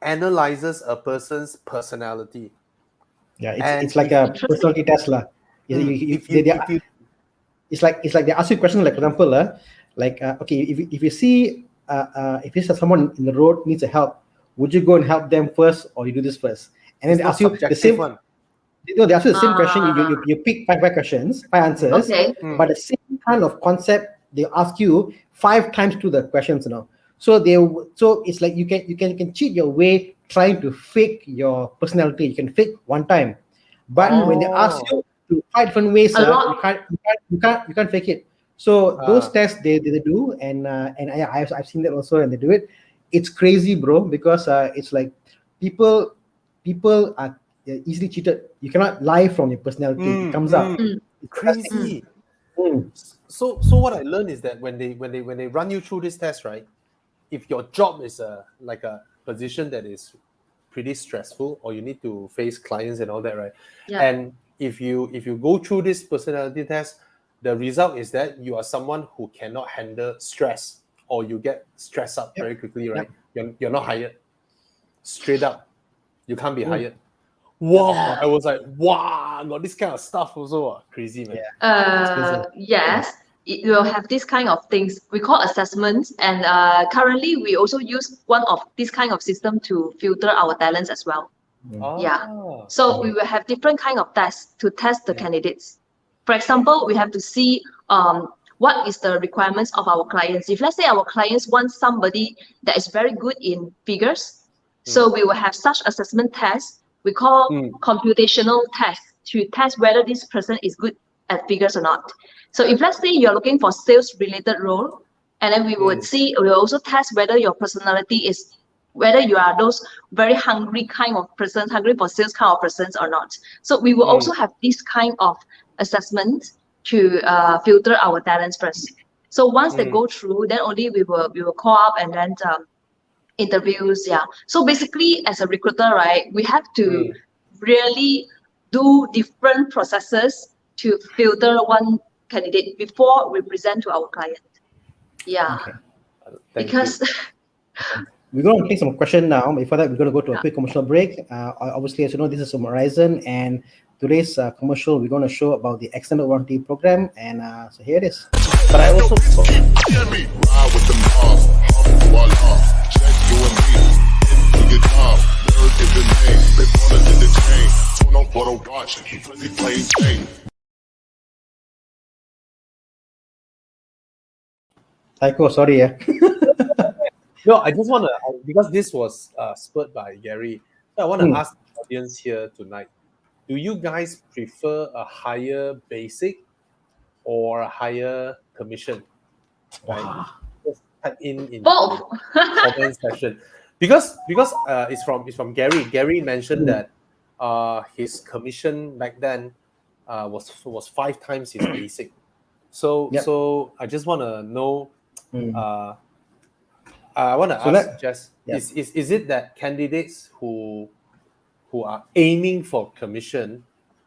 analyzes a person's personality. Yeah, it's like a personality Tesla. It's like they ask you questions like, for example, okay, if you see if you see someone in the road needs a help, would you go and help them first, or you do this first? And then they ask you the same one. They ask you the same question. You pick five questions, 5 answers, but the same kind of concept they ask you 5 times to the questions. So it's like you can cheat your way trying to fake your personality. You can fake one time, but when they ask you to 5 different ways, you can't fake it. So those tests they do, and I've seen that also, and they do it. It's crazy, bro, because it's like people are easily cheated. You cannot lie from your personality. It comes out. It's crazy. So what I learned is that when they run you through this test, right? If your job is like a position that is pretty stressful, or you need to face clients and all that, right? Yeah. And if you go through this personality test, the result is that you are someone who cannot handle stress, or you get stressed up very quickly, right? You're not hired. Straight up, you can't be hired. Wow, I was like, wow, got this kind of stuff also. Crazy, man. Yes, it will have this kind of things we call assessments, and currently we also use one of this kind of system to filter our talents as well. So we will have different kind of tests to test the candidates. For example, we have to see what is the requirements of our clients. If let's say our clients want somebody that is very good in figures, so we will have such assessment tests we call computational tests to test whether this person is good at figures or not. So if let's say you're looking for sales related role, and then we would we'll also test whether your personality is, whether you are those very hungry kind of persons, hungry for sales kind of persons or not. So we will also have this kind of assessment to filter our talents first. So once they go through, then only we will call up and then interviews. So basically, as a recruiter, right, we have to really do different processes to filter one candidate before we present to our client. Because we're going to take some questions now. Before that, we're going to go to a quick commercial break. Obviously, as you know, this is from Horizon, and today's commercial, we're going to show about the extended warranty program, and so here it is. But I also Taiko, sorry. No, I just want to, because this was spurred by Gary, so I want to ask the audience here tonight, do you guys prefer a higher basic or a higher commission? Right? Just type in both comment section. Because it's from Gary. Gary mentioned that his commission back then was 5 times his basic. So I just want to know. I want to ask Jess: is it that candidates who are aiming for commission,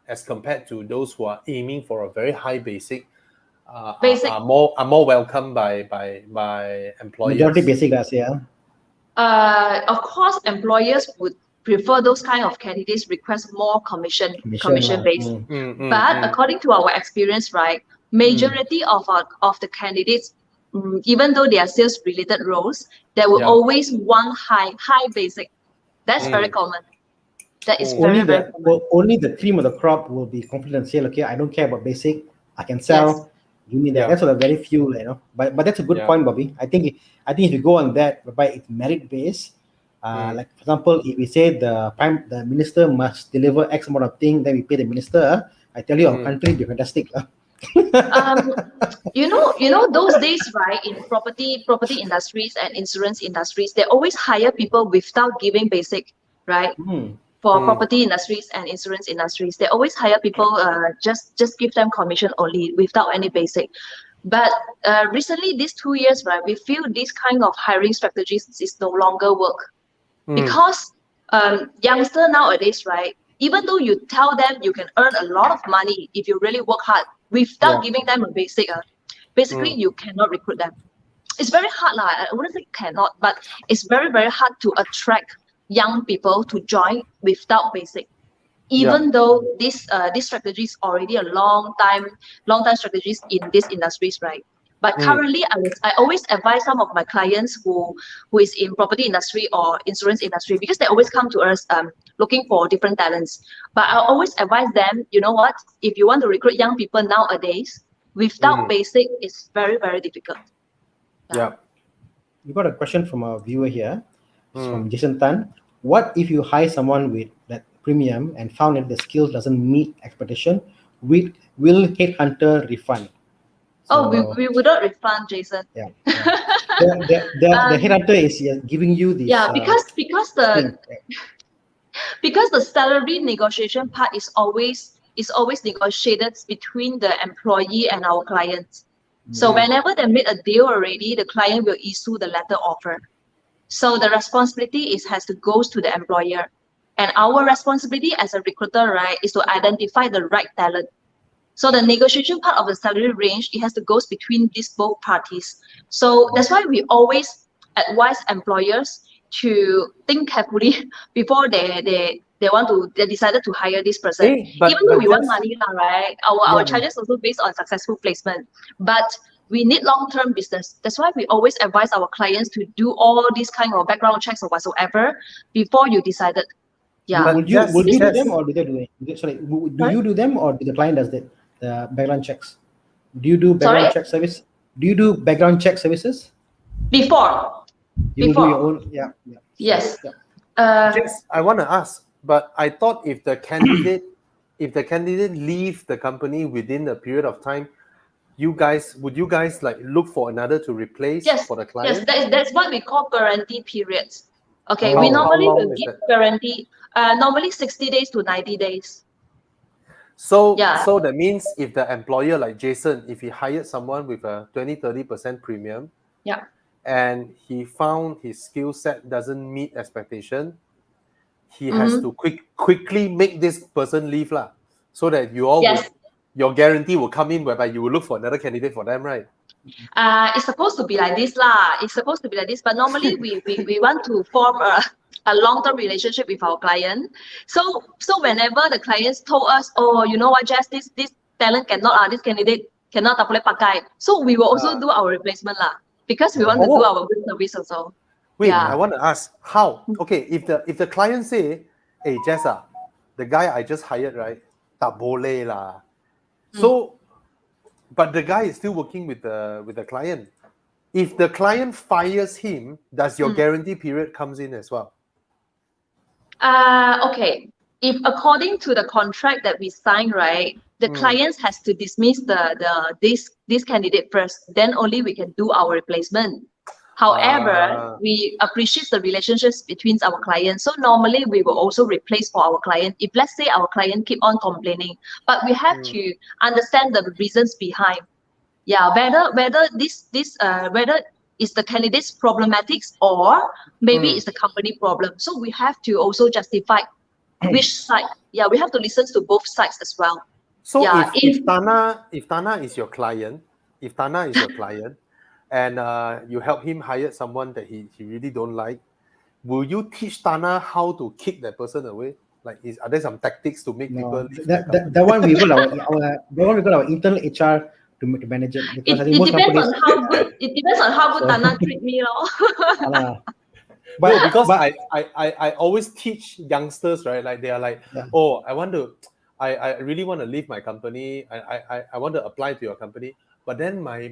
as compared to those who are aiming for a very high basic, are more welcome by employers? Majority basic, of course, employers would prefer those kind of candidates request more commission based. But according to our experience, right, majority of the candidates, even though they are sales related roles, they will always want high basic. That's very common. That is very common. Only the cream of the crop will be confident and say, okay, I don't care about basic, I can sell. Give me that. That's what very few, But that's a good point, Bobby. I think if you go on that, whereby it's merit based, like for example, if we say the minister must deliver X amount of thing, then we pay the minister. I tell you, our country will be fantastic. You know those days, right? In property industries and insurance industries, they always hire people without giving basic, right? For property industries and insurance industries, they always hire people just give them commission only without any basic. But recently, these 2 years, right, we feel this kind of hiring strategies is no longer work because youngster nowadays, right, even though you tell them you can earn a lot of money if you really work hard without giving them a basic, basically you cannot recruit them. It's very hard, I wouldn't say cannot, but it's very, very hard to attract young people to join without basic. Even though this strategy is already a long time strategies in these industries, right? But currently, I always advise some of my clients who is in property industry or insurance industry, because they always come to us looking for different talents. But I always advise them, you know what? If you want to recruit young people nowadays, without basic, it's very, very difficult. We got a question from a viewer here. It's from Jason Tan. What if you hire someone with that premium and found that the skills doesn't meet expectation? Will headhunter refund? So, we would not refund, Jason. The headhunter is giving you this. Because the salary negotiation part is always negotiated between the employee and our clients. So whenever they made a deal already, the client will issue the letter offer. So the responsibility has to goes to the employer, and our responsibility as a recruiter, right, is to identify the right talent. So the negotiation part of the salary range, it has to go between these both parties. So that's why we always advise employers to think carefully before they decided to hire this person. Even though we want money, right? Our charges also based on successful placement, but we need long-term business. That's why we always advise our clients to do all these kind of background checks or whatsoever before you decided. Would you do them, or do they do it? Sorry, do you do them, or do the client does the background checks? Do you do background check service? Do you do background check services? Before. You do your own, Yes. Jess, I want to ask, but I thought if the candidate leave the company within a period of time, would you guys like look for another to replace for the client? Yes, that's what we call guarantee periods. Okay, we normally will give guarantee normally 60 days to 90 days. So that means if the employer like Jason, if he hired someone with a 20-30% premium, and he found his skill set doesn't meet expectation, he has to quickly make this person leave so that your guarantee will come in, whereby you will look for another candidate for them, right? It's supposed to be like this It's supposed to be like this, but normally we want to form a long-term relationship with our client. So whenever the clients told us, oh, you know what, Jess, this talent cannot, this candidate cannot boleh pakai. So we will also do our replacement because we want to do our good service also. Wait, I want to ask how? Okay, if the client say, hey, Jess, the guy I just hired, right? Tak boleh lah. So, but the guy is still working with the client. If the client fires him, does your guarantee period comes in as well? Okay. If according to the contract that we sign, right, the clients has to dismiss this candidate first, then only we can do our replacement. However, we appreciate the relationships between our clients. So normally we will also replace for our client. If let's say our client keep on complaining, but we have to understand the reasons behind. Whether whether is the candidate's problematics or maybe it's the company problem. So we have to also justify which side. We have to listen to both sides as well. So if Thana is your client, and you help him hire someone that he really don't like, will you teach Thana how to kick that person away? Like, are there some tactics to make people? That one we will our internal HR to manage it. Because it depends on how good. It depends on how good Thana treat me, But because I always teach youngsters, right? Like they are like, oh, I really want to leave my company. I want to apply to your company. But then my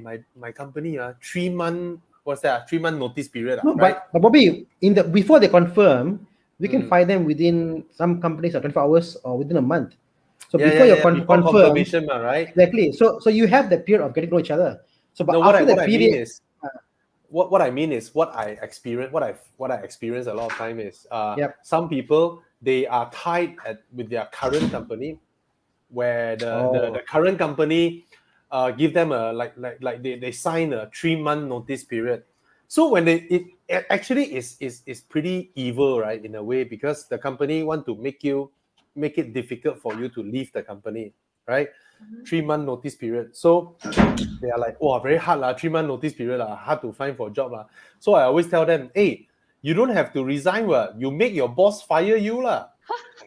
company 3 month, what's that? 3 month notice period. No, right? but Bobby, before they confirm, we can fire them within some companies 24 hours or within a month. So before you're before confirmed, confirmation, right? exactly. So you have the period of getting to know each other. So, but No, after what the I period, mean is, what I mean is what I experience. What I experience a lot of time is, Yep. some people, they are tied with their current company, where the current company give them a like they sign a 3-month notice period. So when it actually is pretty evil, right, in a way, because the company want to make it difficult for you to leave the company, right? 3-month notice period. So they are like, oh, very hard lah, 3-month notice period lah, hard to find for a job lah. So I always tell them, hey, you don't have to resign, you make your boss fire you lah.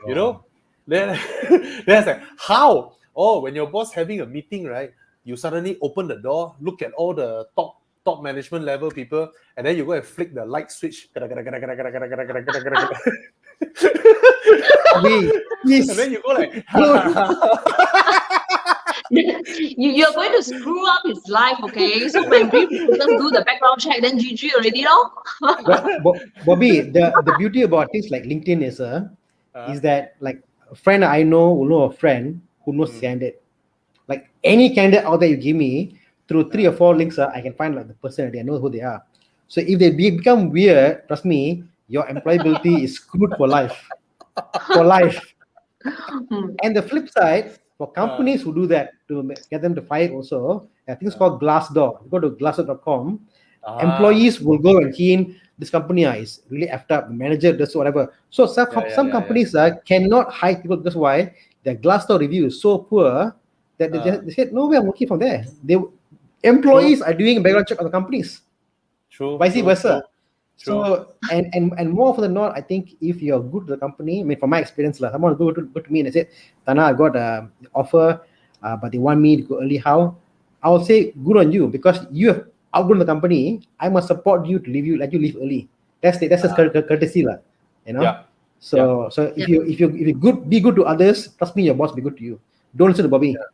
You know? Then I like, how? Oh, when your boss having a meeting, right? You suddenly open the door, look at all the top management level people, and then you go and flick the light switch. And then you go like, You're going to screw up his life, okay? So when we do the background check, then GG already, no? Bobby, the beauty about things like LinkedIn is that, like, a friend I know will know a friend who knows candidate. Like any candidate out there you give me, through 3 or 4 links, I can find like the personality. I know who they are. So if they become weird, trust me, your employability is screwed for life. For life. And the flip side, for companies who do that to get them to fire also, I think it's called Glassdoor. You go to glassdoor.com, employees will go and key in, this company is really effed up, the manager does whatever. So some companies cannot hire people because why? Their Glassdoor review is so poor that they said, no way I'm working from there. Employees are doing a background check on the companies. Vice versa. So and more often than not, I think if you're good to the company, I mean, from my experience, someone go to me and they said, Thana, I got an offer, but they want me to go early. How? I will say, good on you, because you have outgrown the company. I must support you to let you leave early. That's a courtesy, you know. Yeah. So if you good, be good to others. Trust me, your boss be good to you. Don't listen to Bobby. Yeah.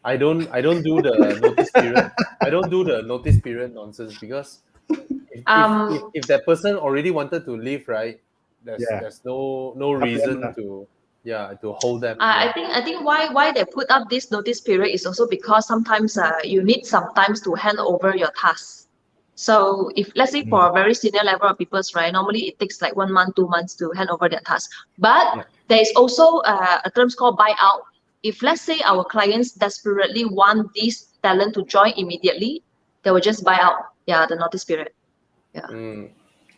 I don't do the notice period. I don't do the notice period nonsense, because if that person already wanted to leave, right? There's no reason to hold them. I think why they put up this notice period is also because sometimes you need sometimes to hand over your tasks. So if, let's say, for a very senior level of people, right, normally it takes like 1 month, 2 months to hand over their tasks. But there is also a term called buyout. If, let's say, our clients desperately want this talent to join immediately, they will just buy out the notice period. So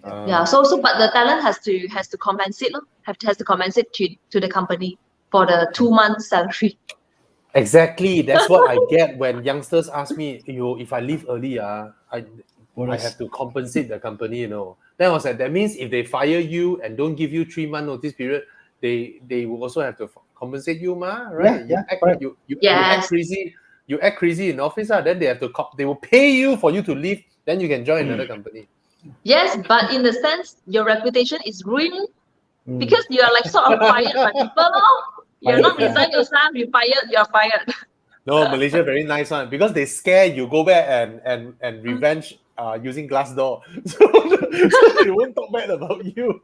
but the talent has to compensate, has to compensate to the company for the 2 months salary. Exactly, that's what I get when youngsters ask me, if I leave early, I have to compensate the company, you know. Then I was like, that means if they fire you and don't give you 3-month notice period, they will also have to compensate you, right? You act crazy. You act crazy in office, then they will pay you for you to leave. Then you can join another company. Yes, but in the sense, your reputation is ruined because you are like sort of fired by people. You're not resigning yourself. You're fired. No, Malaysia very nice one, because they scare you go back and revenge using Glassdoor, so they won't talk bad about you.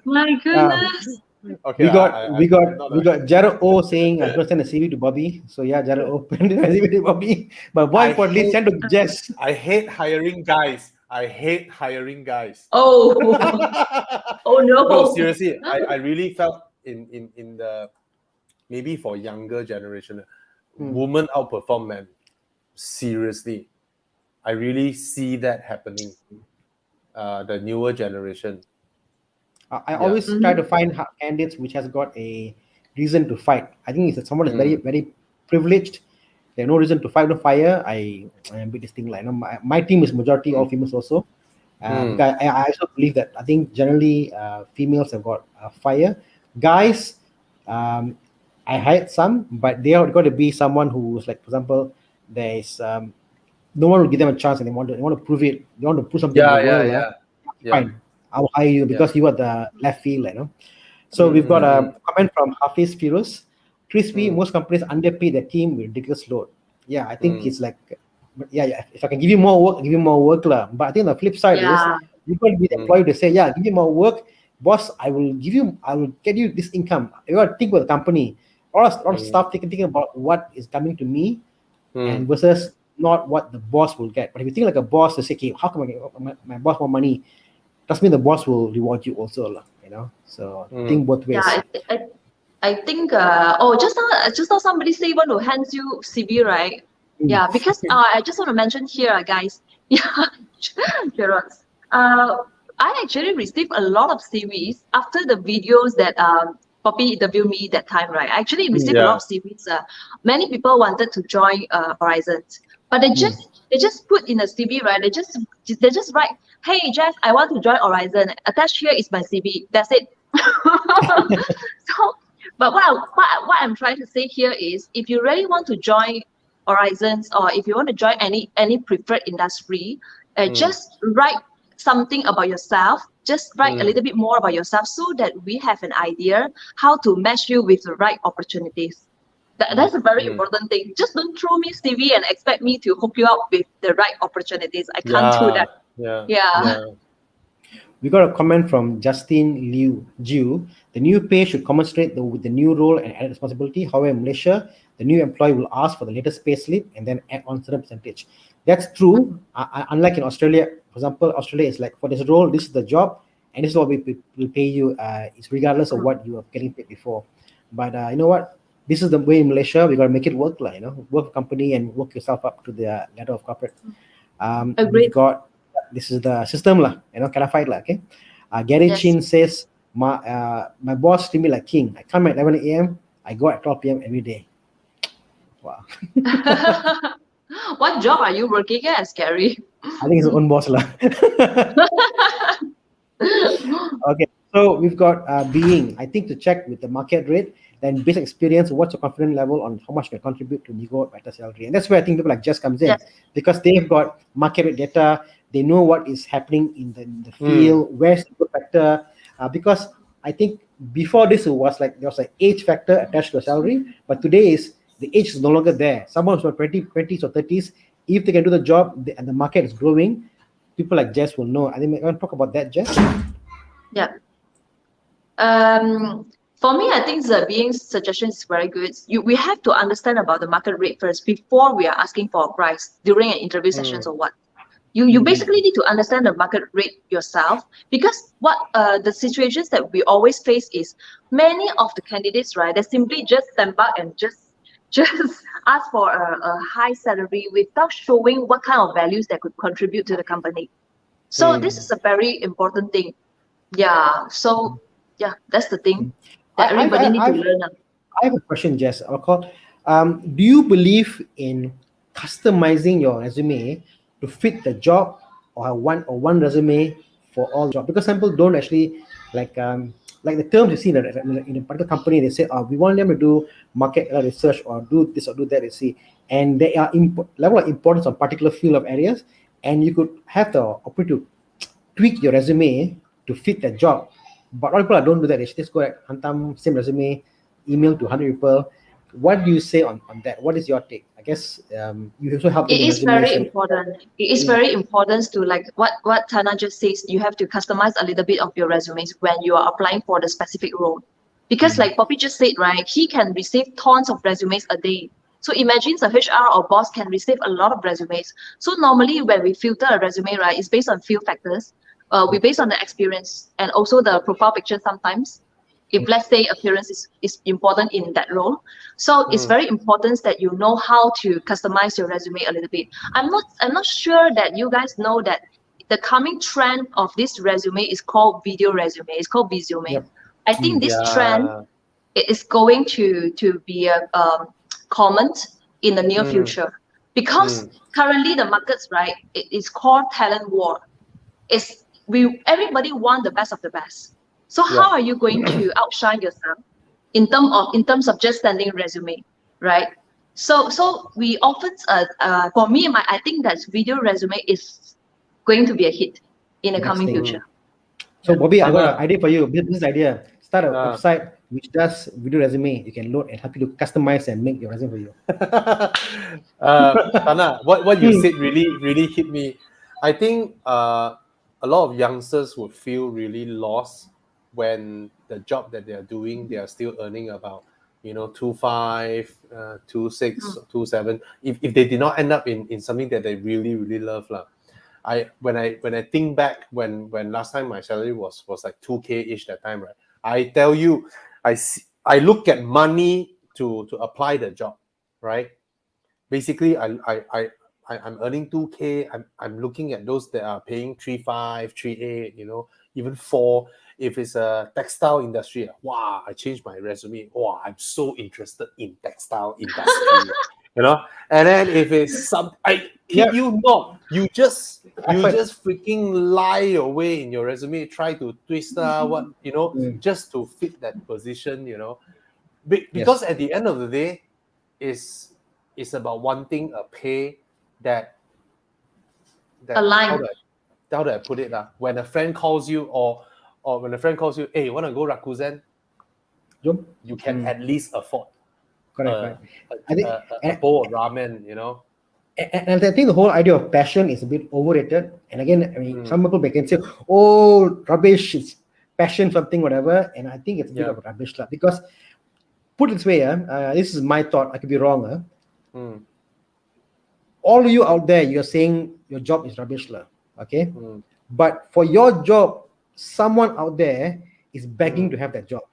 My goodness. Okay, we got Jared O saying I'm going to send a CV to Bobby. So Jared O send a CV to Bobby. But more importantly, send to Jess. I hate hiring guys. Oh. Oh no. No, seriously, I really felt in the, maybe for younger generation, women outperform men. Seriously, I really see that happening. The newer generation. I always try to find candidates which has got a reason to fight. I think if someone is very, very privileged, they have no reason to fight or fire. I am bit this thing like, my team is majority all females also. Because I also believe that I think generally females have got fire. Guys, I hired some, but they are got to be someone who's like, for example, there is no one will give them a chance and they want to prove it. They want to prove something. Fine, I'll hire you because you are the left field, you know. So we've got a comment from Hafiz Firuz. Crispy, most companies underpay their team with ridiculous load. Yeah, I think it's like, if I can give you more work, give you more work. But I think the flip side is you've got to be the employee to say, give me more work. Boss, I will get you this income. You got to think about the company. Or start thinking about what is coming to me, and versus not what the boss will get. But if you think like a boss, to say, okay, how come I get my boss more money? Trust me, the boss will reward you also, you know. So think both ways. Yeah, I think just now somebody say want to hand you CV, right? Yeah, because I just want to mention here, guys. Yeah, Gerard. I actually received a lot of CVs after the videos that Poppy interviewed me that time, right? I actually received a lot of CVs. Many people wanted to join Horizons, but they just put in a CV, right? They just write, "Hey Jess, I want to join Horizon. Attached here is my CV." That's it. So, but what I'm trying to say here is, if you really want to join Horizons, or if you want to join any preferred industry, just write something about yourself. Just write a little bit more about yourself, so that we have an idea how to match you with the right opportunities. That's a very important thing. Just don't throw me CV and expect me to hook you up with the right opportunities. I can't do that. Yeah. We got a comment from Justin Liu Jiu. The new pay should commensurate with the new role and added responsibility. However, in Malaysia, the new employee will ask for the latest pay slip and then add on certain percentage. That's true. Unlike in Australia, for example, Australia is like, for this role, this is the job, and this is what we will pay you. It's regardless of what you are getting paid before. But you know what? This is the way in Malaysia. We got to make it work, you know, work company and work yourself up to the ladder of corporate. Agreed. This is the system, you know, clarified, okay. Gary Chin says, my boss treat me like king. I come at 11 a.m. I go at 12 p.m. every day. Wow. What job are you working as, Gary? I think it's his own boss. Okay, so we've got being, I think, to check with the market rate, then basic experience, what's your confidence level on how much you can contribute to negotiate better salary. And that's where I think people like Jess comes in, because they've got market rate data, they know what is happening in the field, where's the factor, because I think before this it was like there was an age factor attached to a salary, but today is the age is no longer there. Someone who's 20s or 30s, if they can do the job and the market is growing, people like Jess will know. I think I want to talk about that, Jess. Yeah. For me, I think the being suggestion is very good. We have to understand about the market rate first before we are asking for a price during an interview sessions or what. You basically need to understand the market rate yourself, because what the situations that we always face is many of the candidates, right, they simply just stand back and just ask for a high salary without showing what kind of values they could contribute to the company. So this is a very important thing. Yeah. So yeah, that's the thing that everybody needs to learn. I have a question, Jess. Do you believe in customizing your resume to fit the job, or one resume for all jobs? Because some people don't actually like the terms you see in a particular company. They say, we want them to do market research or do this or do that. You see, and they are level of importance on particular field of areas, and you could have the opportunity to tweak your resume to fit that job. But a lot of people don't do that. They just go at hantam same resume, email to 100 people. What do you say on that? What is your take? I guess you also help them. It is very important. It is very important to, like what Thana just says, you have to customize a little bit of your resumes when you are applying for the specific role. Because like Poppy just said, right, he can receive tons of resumes a day. So imagine a HR or boss can receive a lot of resumes. So normally when we filter a resume, right, it's based on few factors. We base on the experience and also the profile picture sometimes, if let's say appearance is important in that role. So it's very important that you know how to customize your resume a little bit. I'm not sure that you guys know that the coming trend of this resume is called video resume. It's called Visume. I think this trend is going to be a common in the near future, because currently the markets, right, it is called talent war. Everybody want the best of the best. So how are you going to outshine yourself in terms of just sending resume, right? So we often for me, I think that video resume is going to be a hit in the coming future. So Bobby, I got an idea for you. Business idea. Start a website which does video resume. You can load and help you to customize and make your resume for you. Thana, what you said really hit me. I think a lot of youngsters would feel really lost when the job that they are doing, they are still earning about 2.5, 2.6, 2.7. If they did not end up in something that they really, really love, when I think back when last time my salary was like 2K ish that time, right? I tell you, I look at money to apply the job, right? Basically, I'm earning 2K. I'm looking at those that are paying 3.5, 3.8, even 4. If it's a textile industry, wow, I changed my resume. Wow, I'm so interested in textile industry. And then if it's I kid you not, you just freaking lie your way in your resume, try to twist just to fit that position, because at the end of the day, it's about wanting a pay that align. How do I put it? When a friend calls you or when a friend calls you, hey, want to go Rakuten? You can at least afford correct. a bowl of ramen, And I think the whole idea of passion is a bit overrated. And again, I mean, some people can say, oh, rubbish, it's passion, something, whatever. And I think it's a bit of rubbish. Because, put it this way, this is my thought, I could be wrong. All of you out there, you're saying your job is rubbish. Okay? But for your job, someone out there is begging to have that job.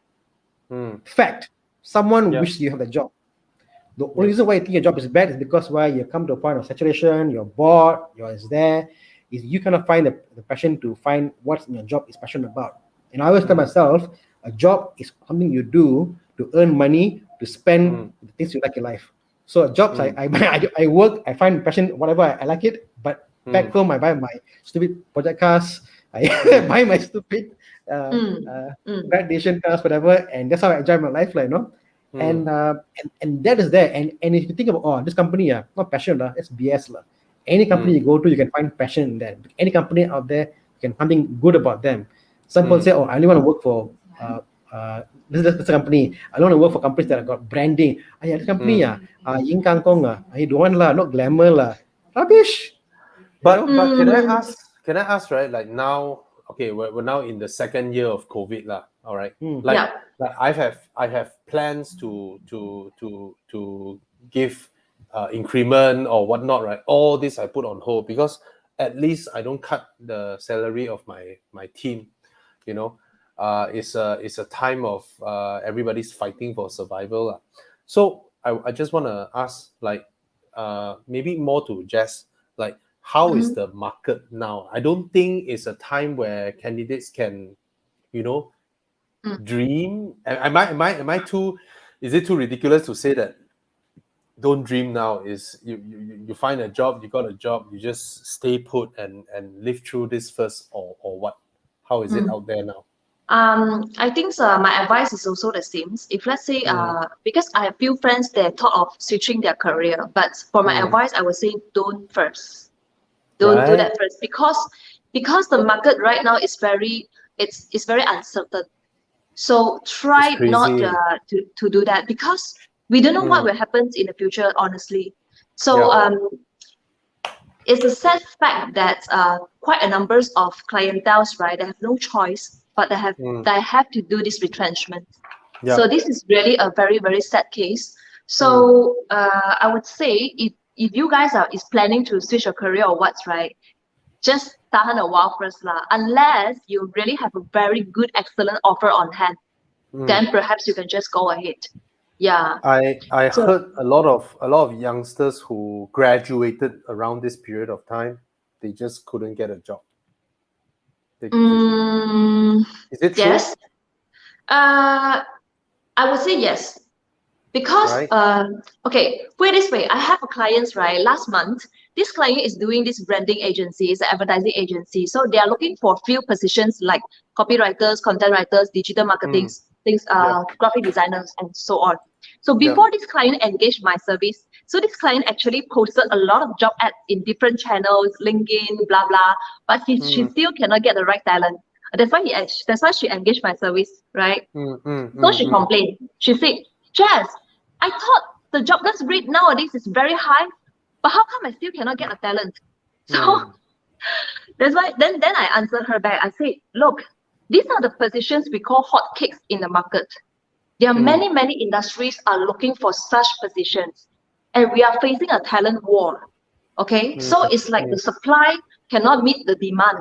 Fact, someone wishes you have that job. The only reason why you think your job is bad is because why you come to a point of saturation, you're bored, is you cannot find the passion to find what's in your job is passionate about. And I always tell myself, a job is something you do to earn money, to spend the things you like in life. So jobs, I work, I find passion, whatever, I like it, but back home, I buy my stupid project cars, I buy my stupid graduation cars, whatever, and that's how I enjoy my life, And that is there. And if you think about, this company, not passion, it's BS. Any company you go to, you can find passion in that. Any company out there, you can find something good about them. Some people say, I only want to work for this is a company. I don't want to work for companies that have got branding. This company, Ying Kang Kong, I don't want not glamour. Rubbish. But can I ask, right? Like now, okay, we're now in the second year of COVID, all right? Like I have plans to give increment or whatnot, right? All this I put on hold because at least I don't cut the salary of my team. It's a time of everybody's fighting for survival. So I just want to ask, like, maybe more to Jess, like, how is the market now? I don't think it's a time where candidates can, dream. Am I too? Is it too ridiculous to say that? Don't dream now. Is you find a job, you got a job, you just stay put and live through this first, or what? How is it out there now? I think my advice is also the same. If let's say, because I have few friends that thought of switching their career, but for my advice, I would say don't first. Don't do that first because the market right now is very uncertain. So try not to do that because we don't know what will happen in the future, honestly. So it's a sad fact that quite a number of clienteles, right, they have no choice, but they have to do this retrenchment. So this is really a very, very sad case. So I would say if you guys is planning to switch your career or what's right, just tahan a while first unless you really have a very good, excellent offer on hand. Then perhaps you can just go ahead. Yeah. I heard a lot of youngsters who graduated around this period of time, they just couldn't get a job. Is it true? Yes. I would say yes. Because okay, put it this way, I have a client, right? Last month, this client is doing this branding agency, it's an advertising agency. So they are looking for few positions like copywriters, content writers, digital marketing, graphic designers, and so on. So before this client engaged my service, so this client actually posted a lot of job ads in different channels, LinkedIn, blah blah. But she still cannot get the right talent. That's why she engaged my service, right? So she complained. She said, Jess, I thought the jobless rate nowadays is very high, but how come I still cannot get a talent? So that's why then I answered her back. I said, look, these are the positions we call hot cakes in the market. There are many industries are looking for such positions, and we are facing a talent war. Okay, so it's like the supply cannot meet the demand.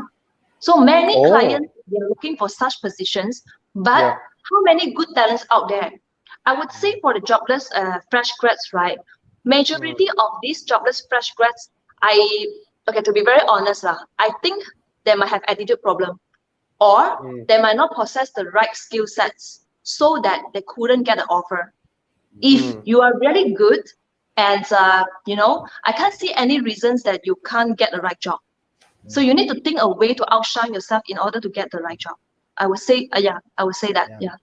So many clients, they're looking for such positions, but how many good talents out there? I would say for the jobless fresh grads, right? Majority of these jobless fresh grads, to be very honest, I think they might have attitude problem, or they might not possess the right skill sets so that they couldn't get an offer. If you are really good, and I can't see any reasons that you can't get the right job. So you need to think a way to outshine yourself in order to get the right job. I would say, I would say that, yeah.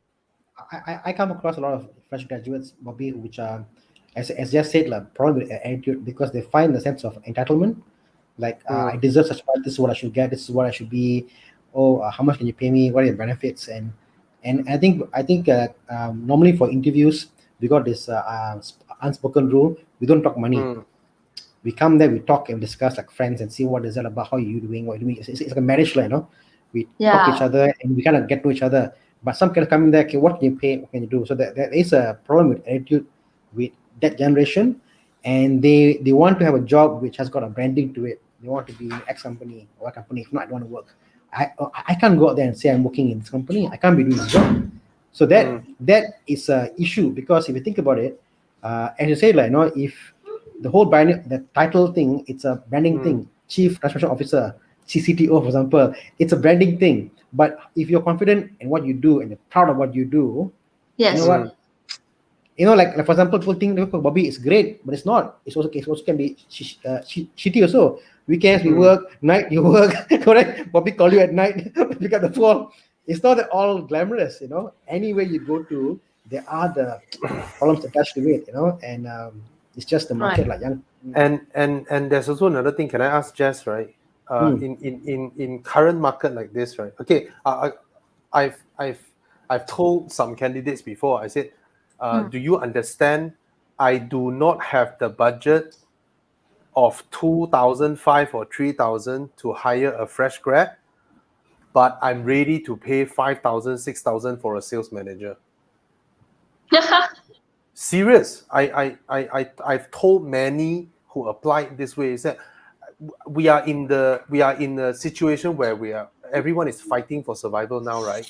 I come across a lot of fresh graduates, Bobby, which are, as just said, like, probably with attitude, because they find a sense of entitlement. Like, I deserve such much, this is what I should get, this is what I should be. Oh, how much can you pay me? What are your benefits? And I think normally for interviews, we got this unspoken rule: we don't talk money. We come there, we talk and discuss like friends and see what is that about, how you doing, what you're doing. It's like a marriage, you know. We talk to each other and we kind of get to each other. But some kind of come in there, okay, what can you pay? What can you do? So there is a problem with attitude with that generation, and they want to have a job which has got a branding to it. They want to be in X company or Y company. If not, I don't want to work. I can't go out there and say I'm working in this company. I can't be doing this job. So that is a issue, because if you think about it, as you say, like, you know, if the whole branding, the title thing, it's a branding thing. Chief Transformation Officer, CCTO, for example, it's a branding thing. But if you're confident in what you do and you're proud of what you do, you know what? You know, like for example, people think Bobby is great, but it's not. It also can be shitty also. Weekends we work, night you work, correct? Bobby call you at night, pick up the phone. It's not at all glamorous, you know. Anywhere you go to, there are the problems attached to it, you know, and it's just the market, like young. And there's also another thing. Can I ask Jess, right? In current market like this, right? Okay, I've told some candidates before. I said, do you understand? I do not have the budget of 2,500 or 3,000 to hire a fresh grad, but I'm ready to pay 5,000, 6,000 for a sales manager. Serious. I've told many who applied this way, is that we are in a situation where everyone is fighting for survival now, right?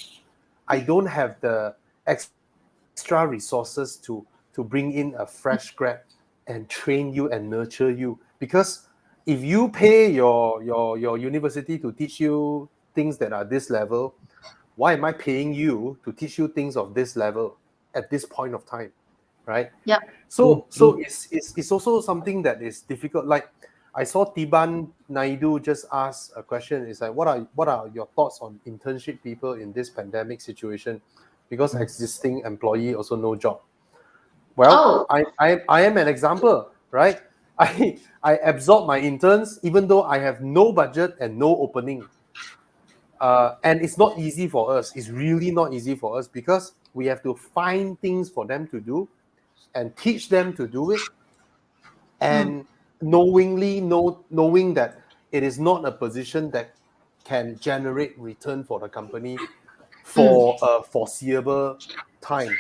I don't have the extra resources to bring in a fresh grad and train you and nurture you, because if you pay your university to teach you things that are this level, why am I paying you to teach you things of this level at this point of time, right? Yeah. So it's also something that is difficult. Like I saw Tiban Naidu just ask a question. It's like, what are your thoughts on internship people in this pandemic situation? Because existing employee also no job. Well, I am an example, right? I absorb my interns even though I have no budget and no opening. And it's not easy for us. It's really not easy for us, because we have to find things for them to do and teach them to do it, and knowing that it is not a position that can generate return for the company for a foreseeable time.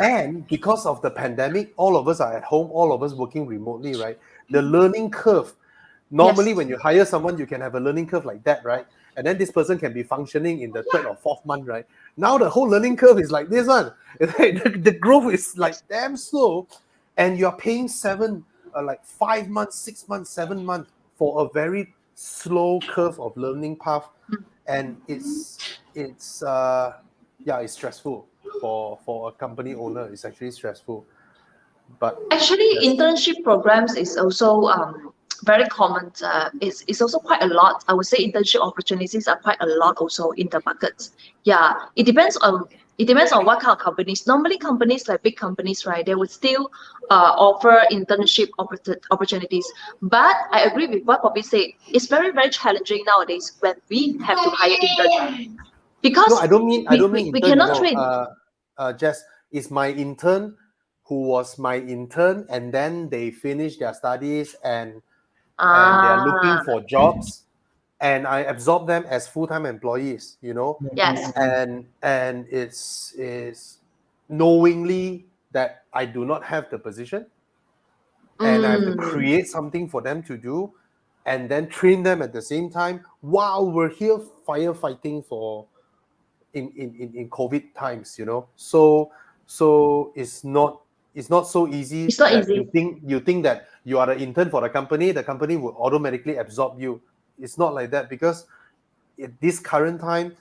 And because of the pandemic, all of us are at home, all of us working remotely, right? The learning curve, normally when you hire someone, you can have a learning curve like that, right? And then this person can be functioning in the third or fourth month, right? Now the whole learning curve is like this one. The growth is like damn slow, and you're paying 5 months, 6 months, 7 months for a very slow curve of learning path, and it's stressful for a company owner. It's actually stressful. But actually, internship programs is also very common. It's also quite a lot. I would say internship opportunities are quite a lot also in the market. Yeah, it depends on what kind of companies. Normally, companies like big companies, right? They would still offer internship opportunities. But I agree with what Bobby said. It's very, very challenging nowadays when we have to hire interns, because no, I don't mean we cannot train. Jess, is my intern who was my intern, and then they finished their studies and they're looking for jobs, and I absorb them as full-time employees, you know. Yes. And it's knowingly that I do not have the position, and I have to create something for them to do, and then train them at the same time while we're here firefighting for in COVID times, So it's not so easy. It's not that easy. you think that you are an intern for the company will automatically absorb you. It's not like that, because at this current time,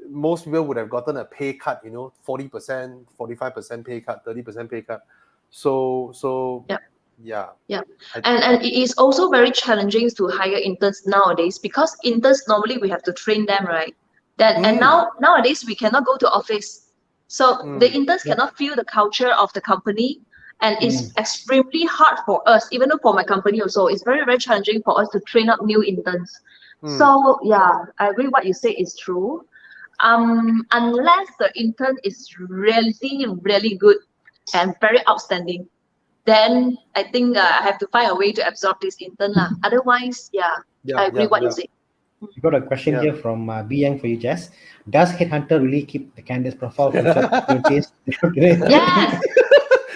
most people would have gotten a pay cut, 40%, 45% pay cut, 30% pay cut. So Yep. yeah. Yeah, and it is also very challenging to hire interns nowadays, because interns normally we have to train them, right? And nowadays we cannot go to office, so the interns cannot feel the culture of the company, and it's extremely hard for us. Even though for my company also, it's very, very challenging for us to train up new interns. So yeah, I agree what you say is true. Unless the intern is really, really good and very outstanding, then I think I have to find a way to absorb this intern lah. Otherwise, I agree what you say. We got a question here from B Yang for you, Jess. Does Headhunter really keep the candidate's profile for job opportunities? Yes.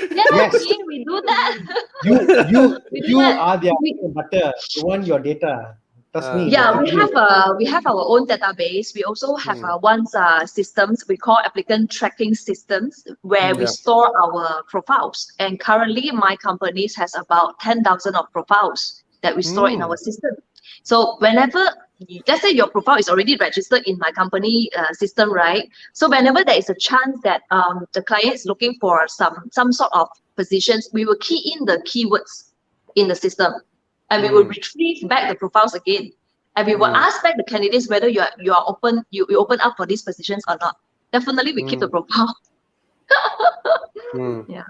Yes, we do that. You are their butter. You want your data. Trust me. Yeah, we have our own database. We also have systems we call applicant tracking systems, where we store our profiles. And currently, my company has about 10,000 of profiles that we store in our system. So whenever, let's say your profile is already registered in my company system, right? So whenever there is a chance that the client is looking for some sort of positions, we will key in the keywords in the system. And we will retrieve back the profiles again, and we will ask back the candidates whether you open up for these positions or not. Definitely, we keep the profile. Yeah.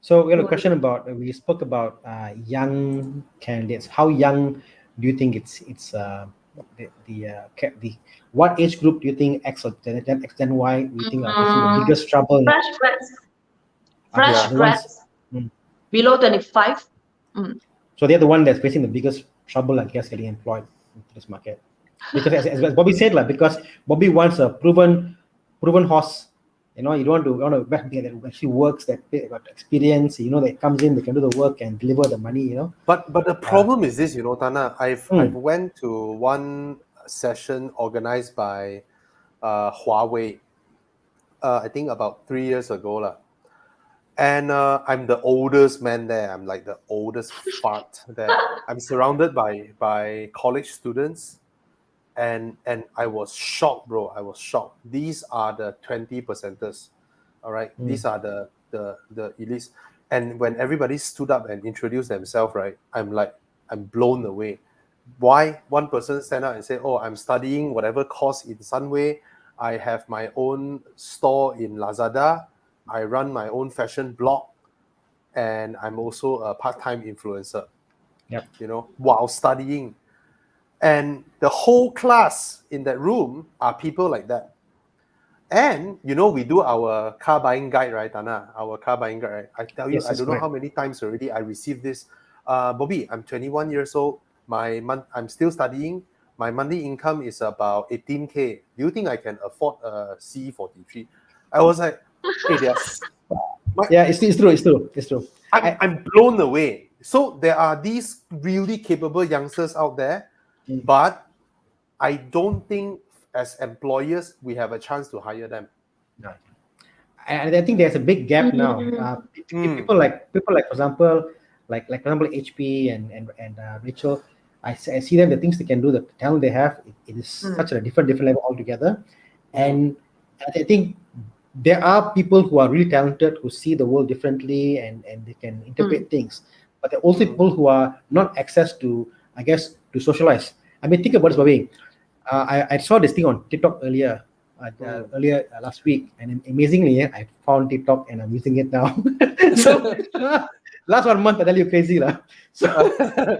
So we have a question about. We spoke about young candidates. How young do you think it's what age group do you think X or Gen Y do you think are facing the biggest trouble? Fresh grads below 25. So they're the one that's facing the biggest trouble, I guess, getting employed into this market. Because as Bobby said, because Bobby wants a proven horse. You don't want to back that actually works, that got experience. That comes in, they can do the work and deliver the money. But the problem is this, Thana. I've went to one session organized by Huawei. I think about 3 years ago lah. And I'm the oldest man there. I'm like the oldest fart there. I'm surrounded by college students, and I was shocked, bro. I was shocked. These are the 20%ers, all right. These are the elites. And when everybody stood up and introduced themselves, right, I'm blown away. Why? One person stand up and say, "Oh, I'm studying whatever course in Sunway. I have my own store in Lazada. I run my own fashion blog, and I'm also a part-time influencer." Yep. While studying. And the whole class in that room are people like that. And we do our car buying guide, right, Thana? Our car buying guide, right? I tell you, I don't know how many times already I received this. Bobby, I'm 21 years old. I'm still studying. My monthly income is about 18K. Do you think I can afford a C43? I was like, hey, it's true. I'm blown away. So there are these really capable youngsters out there, but I don't think as employers we have a chance to hire them. No. And I think there's a big gap now. People like for example, like for example HP and Rachel. I see them, the things they can do, the talent they have. It is such a different level altogether. And I think there are people who are really talented, who see the world differently, and they can interpret things. But there are also people who are not access to, I guess, to socialize. I mean, think about this, Bobby. I saw this thing on TikTok earlier last week, and amazingly, I found TikTok and I'm using it now. So last 1 month, I tell you, crazy lah. So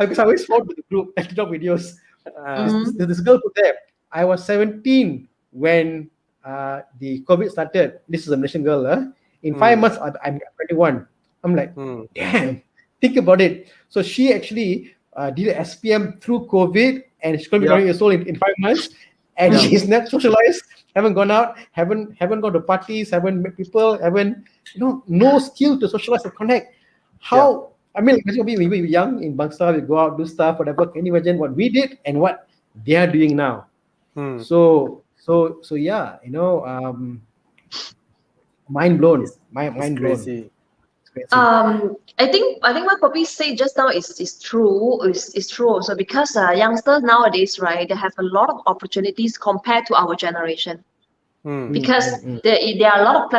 because I always found the group TikTok videos. This girl put there. I was 17 when the COVID started. This is a Malaysian girl. In 5 months, I'm 21. I'm like, damn. Think about it. So she actually did an SPM through COVID, and she's going to be 20 years old in 5 months. and she's not socialized, haven't gone out, haven't gone to parties, haven't met people, haven't no skill to socialize and connect. How? I mean, we were young in Bangsa, we go out, do stuff, whatever. Can you imagine what we did and what they are doing now? So yeah, mind blown. Mind blown. Crazy. I think what Poppy said just now is true. Is true also because youngsters nowadays, right, they have a lot of opportunities compared to our generation. Because there are a lot of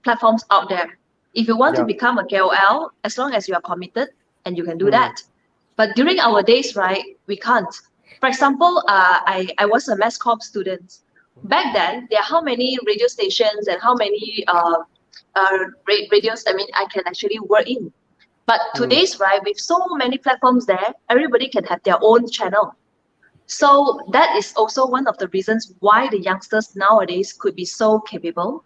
platforms out there. If you want to become a KOL, as long as you are committed and you can do that. But during our days, right, we can't. For example, I was a mass comm student. Back then, there are how many radio stations and how many radios I can actually work in. But today's, right, with so many platforms there, everybody can have their own channel. So that is also one of the reasons why the youngsters nowadays could be so capable.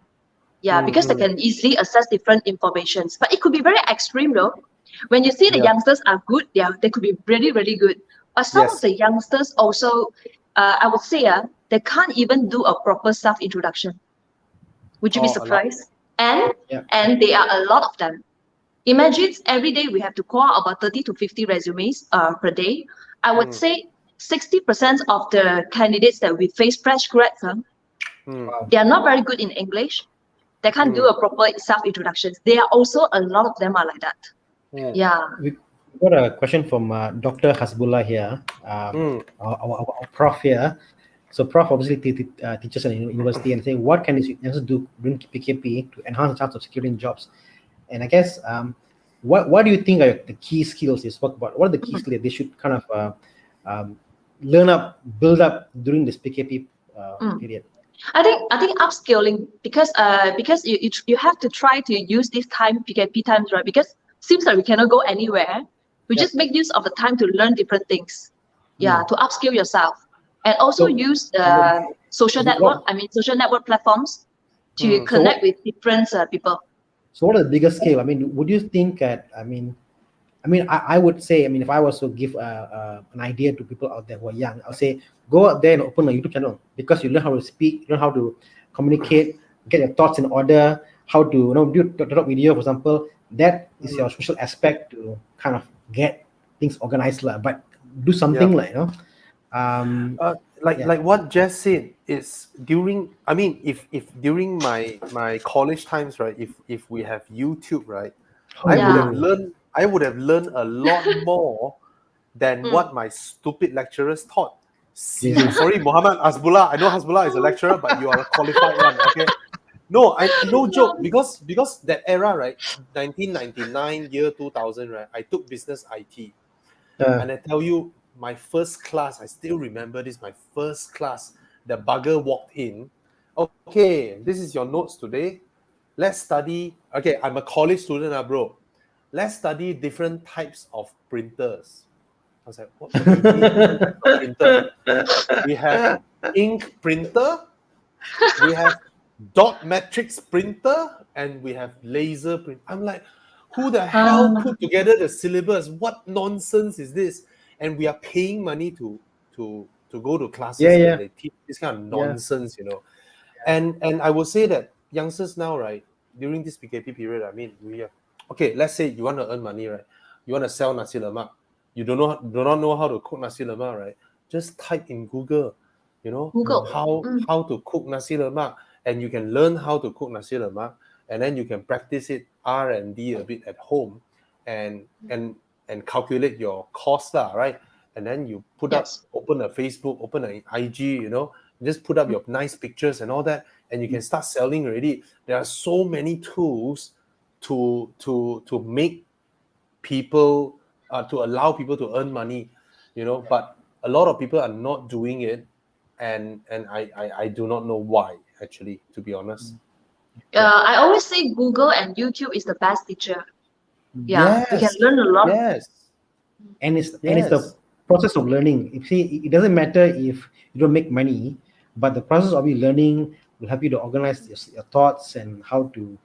Yeah, because they can easily access different informations. But it could be very extreme though. When you see the youngsters are good, they could be really, really good. But some of the youngsters also, I would say, they can't even do a proper self-introduction. Would you be surprised? And there are a lot of them. Imagine every day we have to call out about 30 to 50 resumes per day. I would say 60% of the candidates that we face, fresh grads, they are not very good in English. They can't do a proper self-introductions. There are also a lot of them are like that. We got a question from Dr. Hasbullah here, our prof here. So prof obviously teaches in university and saying, what can youngsters do during PKP to enhance the chance of securing jobs? And I guess, what do you think are the key skills you spoke about? What are the key skills that they should kind of build up during this PKP period? I think upskilling because you have to try to use this time PKP times, right? Because seems like we cannot go anywhere. We just make use of the time to learn different things. To upskill yourself, and also use social network platforms to connect with different people. So what are the biggest skill? I mean, would you think that? I would say, if I was to give an idea to people out there who are young, I'll say, go out there and open a YouTube channel, because you learn how to speak, learn how to communicate, get your thoughts in order, how to do talk video, for example. That is your social aspect to kind of get things organized, but do something like what Jess said is during. if during my college times, right? If we have YouTube, right, I would have learned a lot more than what my stupid lecturers taught. Sorry, Muhammad Hasbullah. I know Hasbullah is a lecturer, but you are a qualified one, okay? No joke, because that era, right, 1999, year 2000, right, I took business IT. And I tell you, my first class, I still remember this, my first class, the bugger walked in. Okay, this is your notes today. Let's study. Okay, I'm a college student, bro. Let's study different types of printers. I was like, what do you mean printer? We have ink printer, we have dot matrix printer, and we have laser print. I'm like, who the hell put together the syllabus? What nonsense is this? And we are paying money to go to classes and they teach this kind of nonsense, And I will say that youngsters now, right, during this PKP period, we are okay. Let's say you want to earn money, right? You want to sell nasi lemak. You do not know how to cook nasi lemak, right? Just type in Google, how to cook nasi lemak, and you can learn how to cook nasi lemak, and then you can practice it R&D a bit at home, and calculate your cost, right? And then you open a Facebook, open an IG, just put up your nice pictures and all that, and you can start selling already. There are so many tools to make people to allow people to earn money, but a lot of people are not doing it, and I do not know why, actually, to be honest. I always say Google and YouTube is the best teacher. You can learn a lot. And it's the process of learning. You see, it doesn't matter if you don't make money, but the process of you learning will help you to organize your thoughts and how to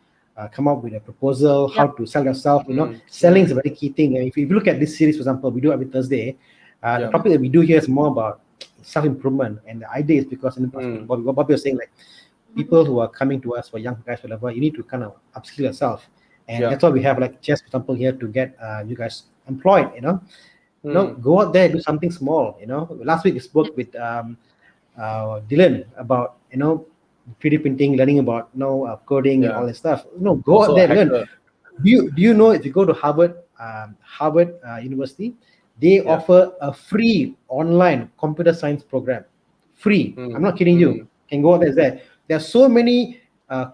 come up with a proposal, how to sell yourself. Selling is a very key thing. If you look at this series, for example, we do every Thursday. The topic that we do here is more about self-improvement. And the idea is because what you're saying, like people who are coming to us for young guys, whatever, you need to kind of upskill yourself. And that's why we have like Jess, for example, here to get you guys employed, go out there, do something small, Last week we spoke with Dylan about, 3D printing, learning about, coding and all that stuff. Go Also out there, a learn. hacker. Do you know if you go to Harvard University, they offer a free online computer science program. Free. I'm not kidding you. Can go out there. There are so many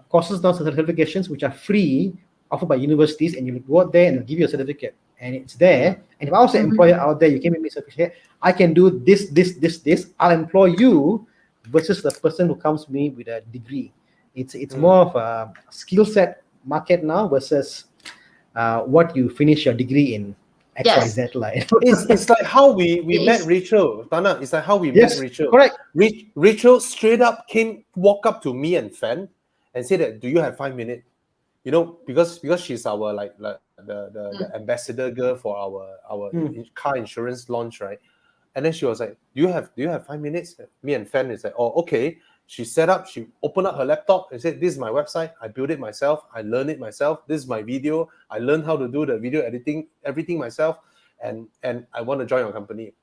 courses now, certifications which are free, offered by universities, and you go out there and they'll give you a certificate. And it's there. And if I was an employer out there, you came with me certificate, I can do this. I'll employ you versus the person who comes to me with a degree. It's more of a skill set market now versus what you finish your degree in XYZ. Like it's like how we met Rachel, Thana. It's like how we met Rachel. Correct. Rachel straight up walk up to me and Fan and say that, do you have 5 minutes? Because she's our the ambassador girl for our car insurance launch, right? And then she was like, do you have 5 minutes? Me and Fan is like, oh, okay. She opened up her laptop and said, this is my website. I built it myself. I learned it myself. This is my video. I learned how to do the video editing, everything myself. And I want to join your company.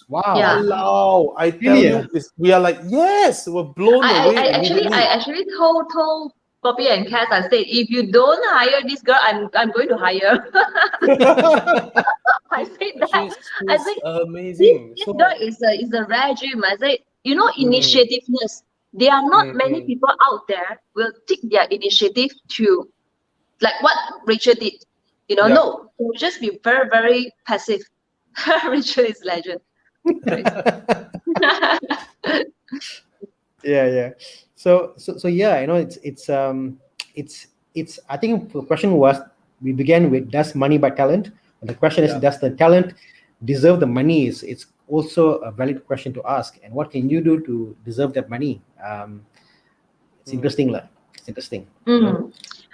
Wow. Yeah. Wow. I tell you, we are like, yes, we're blown away. I actually told Poppy and Cass, I said, if you don't hire this girl, I'm going to hire. I said that. I said, amazing. This girl is a rare gem. I said, initiativeness. There are not many people out there will take their initiative to, like what Rachel did. No, to just be very, very passive. Rachel is legend. Yeah. So yeah, it's I think the question was, we began with, does money buy talent? And the question is, does the talent deserve the money? It's also a valid question to ask. And what can you do to deserve that money? It's interesting. It's interesting.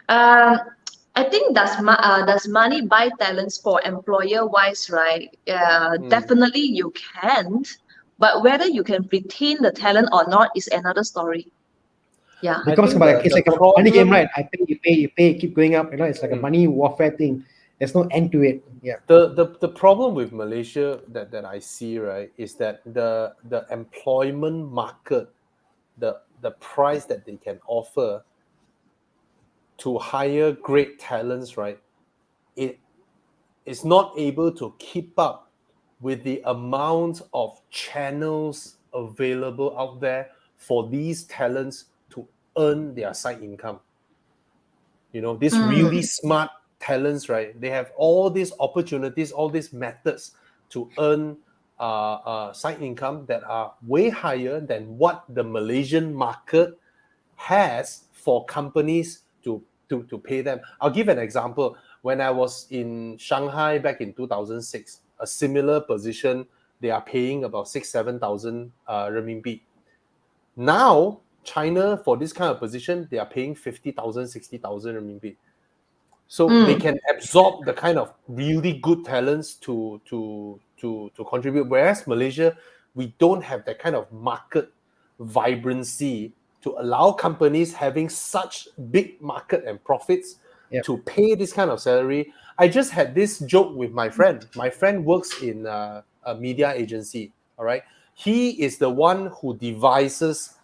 I think does money buy talents for employer wise, right? Definitely you can't. But whether you can retain the talent or not is another story. Yeah. Because it's like a money game, right? I think you pay, keep going up. It's like a money warfare thing. There's no end to it. Yeah. The problem with Malaysia that I see, right, is that the employment market, the price that they can offer to hire great talents, right, it is not able to keep up with the amount of channels available out there for these talents to earn their side income. These really smart talents, right? They have all these opportunities, all these methods to earn side income that are way higher than what the Malaysian market has for companies to pay them. I'll give an example. When I was in Shanghai back in 2006, a similar position, they are paying about 6,000-7,000 renminbi. Now, China, for this kind of position, they are paying 50,000, 60,000 renminbi. So they can absorb the kind of really good talents to contribute. Whereas Malaysia, we don't have that kind of market vibrancy to allow companies having such big market and profits to pay this kind of salary. I just had this joke with my friend. My friend works in a media agency. All right. He is the one who devises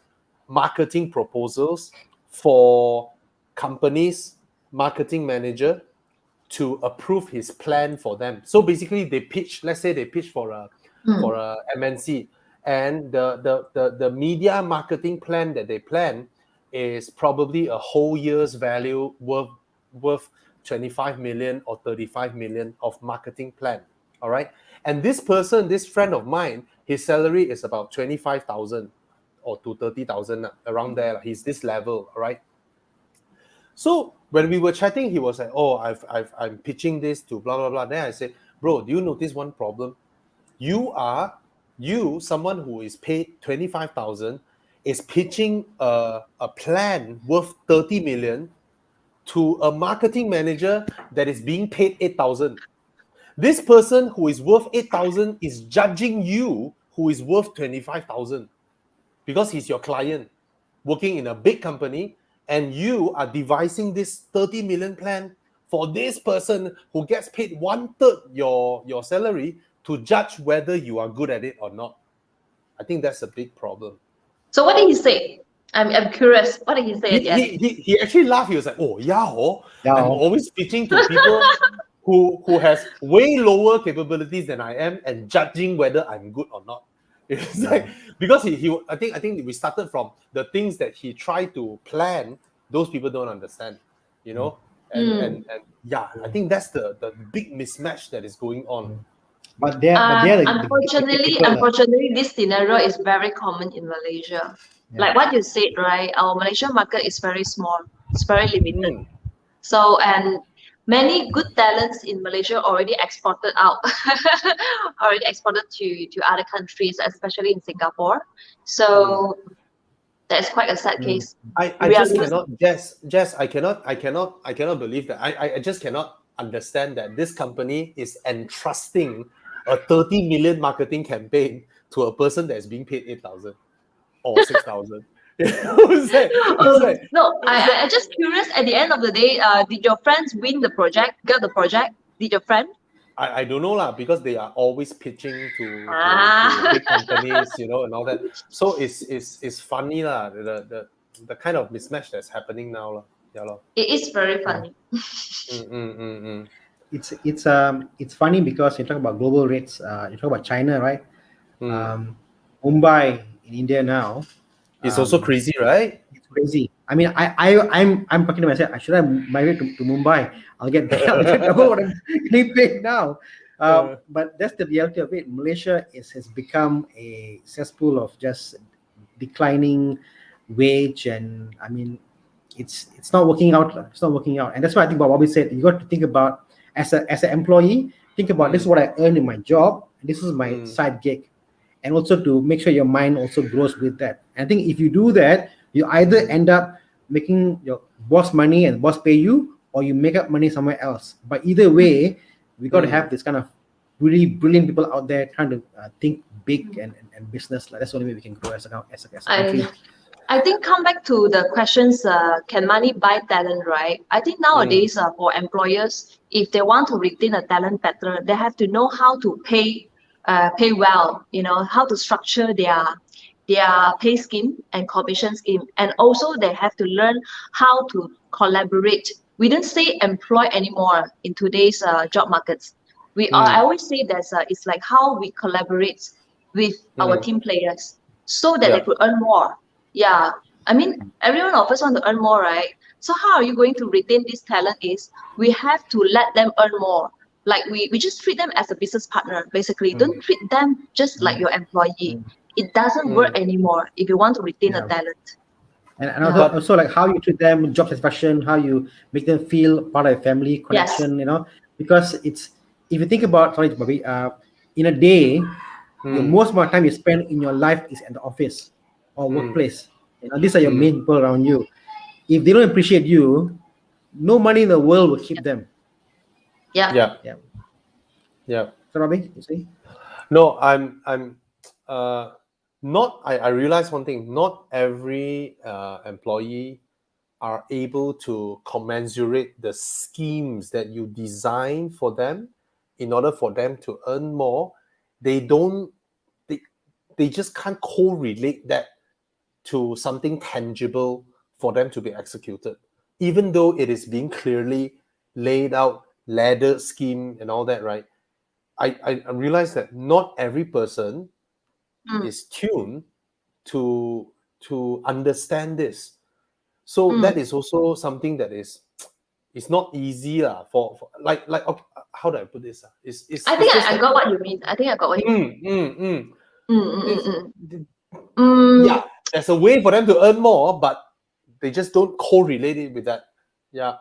marketing proposals for companies, marketing manager, to approve his plan for them. So basically they pitch, let's say they pitch for a MNC, and the media marketing plan that they plan is probably a whole year's value worth 25 million or 35 million of marketing plan. All right. And this friend of mine, his salary is about 25,000 or to 30,000, around there. He's this level. All right. So when we were chatting, he was like, oh, I'm pitching this to blah, blah, blah. Then I said, bro, do you notice one problem? Someone who is paid 25,000, is pitching a plan worth 30 million to a marketing manager that is being paid 8,000. This person who is worth 8,000 is judging you who is worth 25,000 because he's your client working in a big company, and you are devising this 30 million plan for this person who gets paid 1/3 your salary to judge whether you are good at it or not. I think that's a big problem. So what did he say? I'm curious. What did he say at the end? He actually laughed. He was like, "Oh yeah, I'm oh. always pitching to people who has way lower capabilities than I am and judging whether I'm good or not." It's like, because he I think we started from the things that he tried to plan. Those people don't understand, you know, and yeah, I think that's the big mismatch that is going on. But they're unfortunately, this scenario is very common in Malaysia. Like what you said, right? Our Malaysian market is very small. It's very limited. So, and many good talents in Malaysia already exported out, already exported to other countries, especially in Singapore. So that's quite a sad case. I just cannot, Jess, I cannot believe that. I just cannot understand that this company is entrusting a 30 million marketing campaign to a person that is being paid 8,000 or 6,000. No, I'm just curious. At the end of the day, did your friends win the project? Got the project? Did your friend? I don't know lah, because they are always pitching to big companies, you know, and all that. So it's funny lah, the kind of mismatch that's happening now lah. Yeah, lah. It is very funny. It's funny because you talk about global rates. You talk about China, right? Mumbai in India now. It's also crazy, right? It's crazy. I mean, I'm talking to myself. Should I migrate to Mumbai? I'll get double what I'm getting paid now. But that's the reality of it. Malaysia has become a cesspool of just declining wage, and I mean, it's not working out. It's not working out, and that's why I think what Bobby said. You got to think about as an employee. Think about this is what I earn in my job. And this is my side gig. And also to make sure your mind also grows with that. I think if you do that, you either end up making your boss money and boss pay you, or you make up money somewhere else. But either way, we got to have this kind of really brilliant people out there trying to think big and business. That's the only way we can grow as a country. I think come back to the questions, can money buy talent, right? I think nowadays for employers, if they want to retain a talent better, they have to know how to pay well, you know, how to structure their pay scheme and commission scheme. And also they have to learn how to collaborate. We don't say employ anymore in today's job markets. I always say that it's like how we collaborate with our team players so that they could earn more. Yeah, I mean, every one of us want to earn more, right? So how are you going to retain this talent is we have to let them earn more. Like we just treat them as a business partner, basically. Don't treat them just like your employee. It doesn't work anymore if you want to retain a talent. And also like how you treat them, job satisfaction, how you make them feel part of a family connection, you know, because if you think about, sorry, Bobby, in a day, the most amount of time you spend in your life is at the office or workplace. You know, these are your main people around you. If they don't appreciate you, no money in the world will keep them. Yeah. So Robbie, you see? No, I'm not. I realize one thing. Not every employee are able to commensurate the schemes that you design for them in order for them to earn more. They just can't correlate that to something tangible for them to be executed, even though it is being clearly laid out, ladder scheme and all that, right? I realize that not every person is tuned to understand this. So that is also something that is not easy for like okay, how do I put this? I think I got what you mean. I think I got what you mean. Yeah, there's a way for them to earn more, but they just don't correlate it with that. Yeah,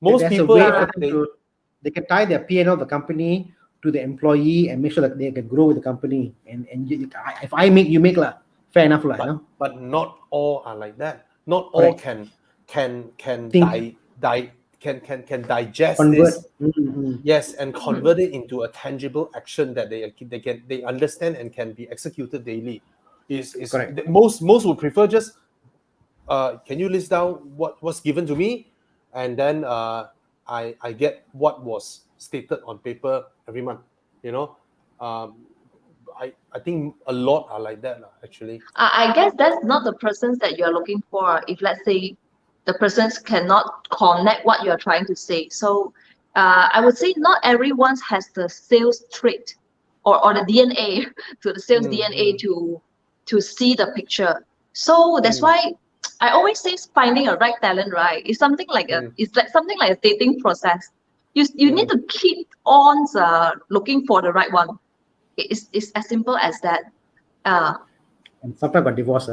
most people they can tie their P&L of the company to the employee and make sure that they can grow with the company. And if I make, you make lah. Fair enough lah. But, you know? But not all are like that. Not all can can digest Convert. this, yes, and convert it into a tangible action that they understand and can be executed daily. Is Correct. most would prefer just can you list down what's given to me, and then I get what was stated on paper every month. I think a lot are like that actually. I guess that's not the persons that you're looking for. If let's say the persons cannot connect what you're trying to say. So I would say not everyone has the sales trait or the DNA to the sales DNA to see the picture. So that's why I always say finding a right talent, right? It's something like something like a dating process. You need to keep on looking for the right one. It's as simple as that. And sometimes got divorced.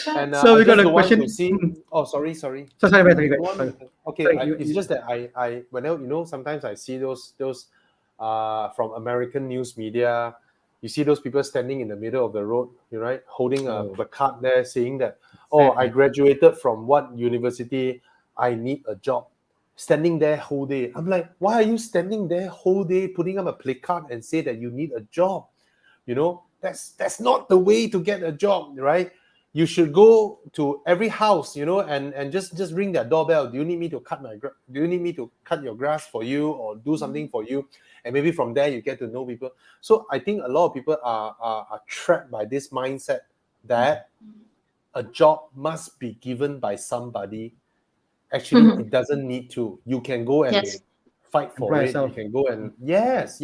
And So we got a don't want question. to see. Oh, sorry. Sorry. Okay, Sorry, it's just that I whenever sometimes I see those from American news media. You see those people standing in the middle of the road, right, holding a placard there saying that, I graduated from what university, I need a job. Standing there whole day. I'm like, why are you standing there whole day putting up a placard and say that you need a job? That's not the way to get a job, right? You should go to every house, and just ring their doorbell. Do you need me to cut your grass for you or do something for you? And maybe from there you get to know people. So I think a lot of people are trapped by this mindset that a job must be given by somebody. Actually, it doesn't need to. You can go and fight for Apply it. yourself. You can go and yes.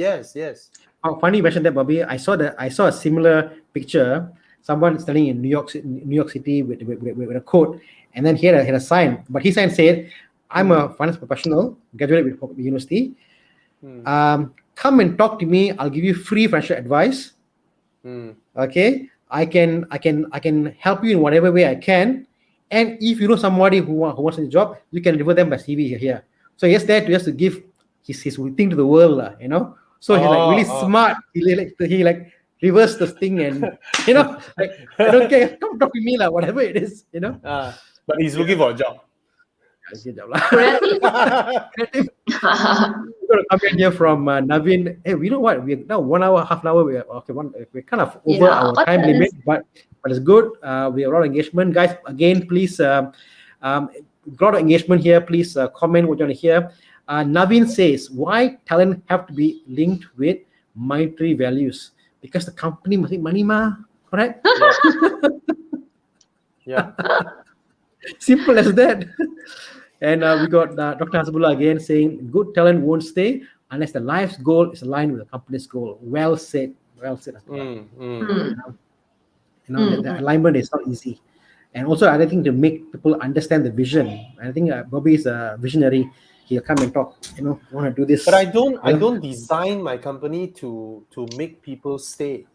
Oh, funny you mentioned that, Bobby. I saw a similar picture. Someone standing in New York City with a coat, and then he had a sign. But his sign said, "I'm a finance professional, graduated with university. Come and talk to me. I'll give you free financial advice. Okay, I can help you in whatever way I can. And if you know somebody who wants a job, you can refer them by CV here." So he's there just to give his thing to the world, So he's like really smart. He reverse the thing and like, I don't care. Come talk to me, whatever it is, But he's looking for a job. Creative. We're going to come in here from Navin. Hey, you know what? We're now 1 hour, half an hour. We're kind of over our time limit, but it's good. We have a lot of engagement, guys. Again, please, a lot of engagement here. Please comment what you want to hear. Navin says, why talent have to be linked with monetary values? Because the company must make money, correct? Yeah. Simple as that. And we got Dr. Hasbullah again saying, good talent won't stay unless the life's goal is aligned with the company's goal. Well said. The alignment is not easy. And also, I think to make people understand the vision. I think Bobby is a visionary. He'll come and talk. Want to do this. But I don't design my company to make people stay,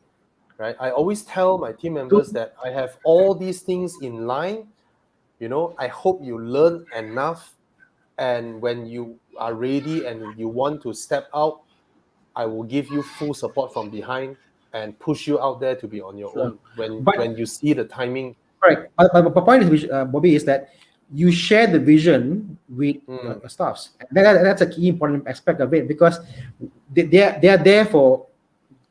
right? I always tell my team members that I have all these things in line. I hope you learn enough, and when you are ready and you want to step out, I will give you full support from behind and push you out there to be on your own when you see the timing. Right. But the point is, Bobby, is that you share the vision with your staffs. That's a key important aspect of it, because they are there for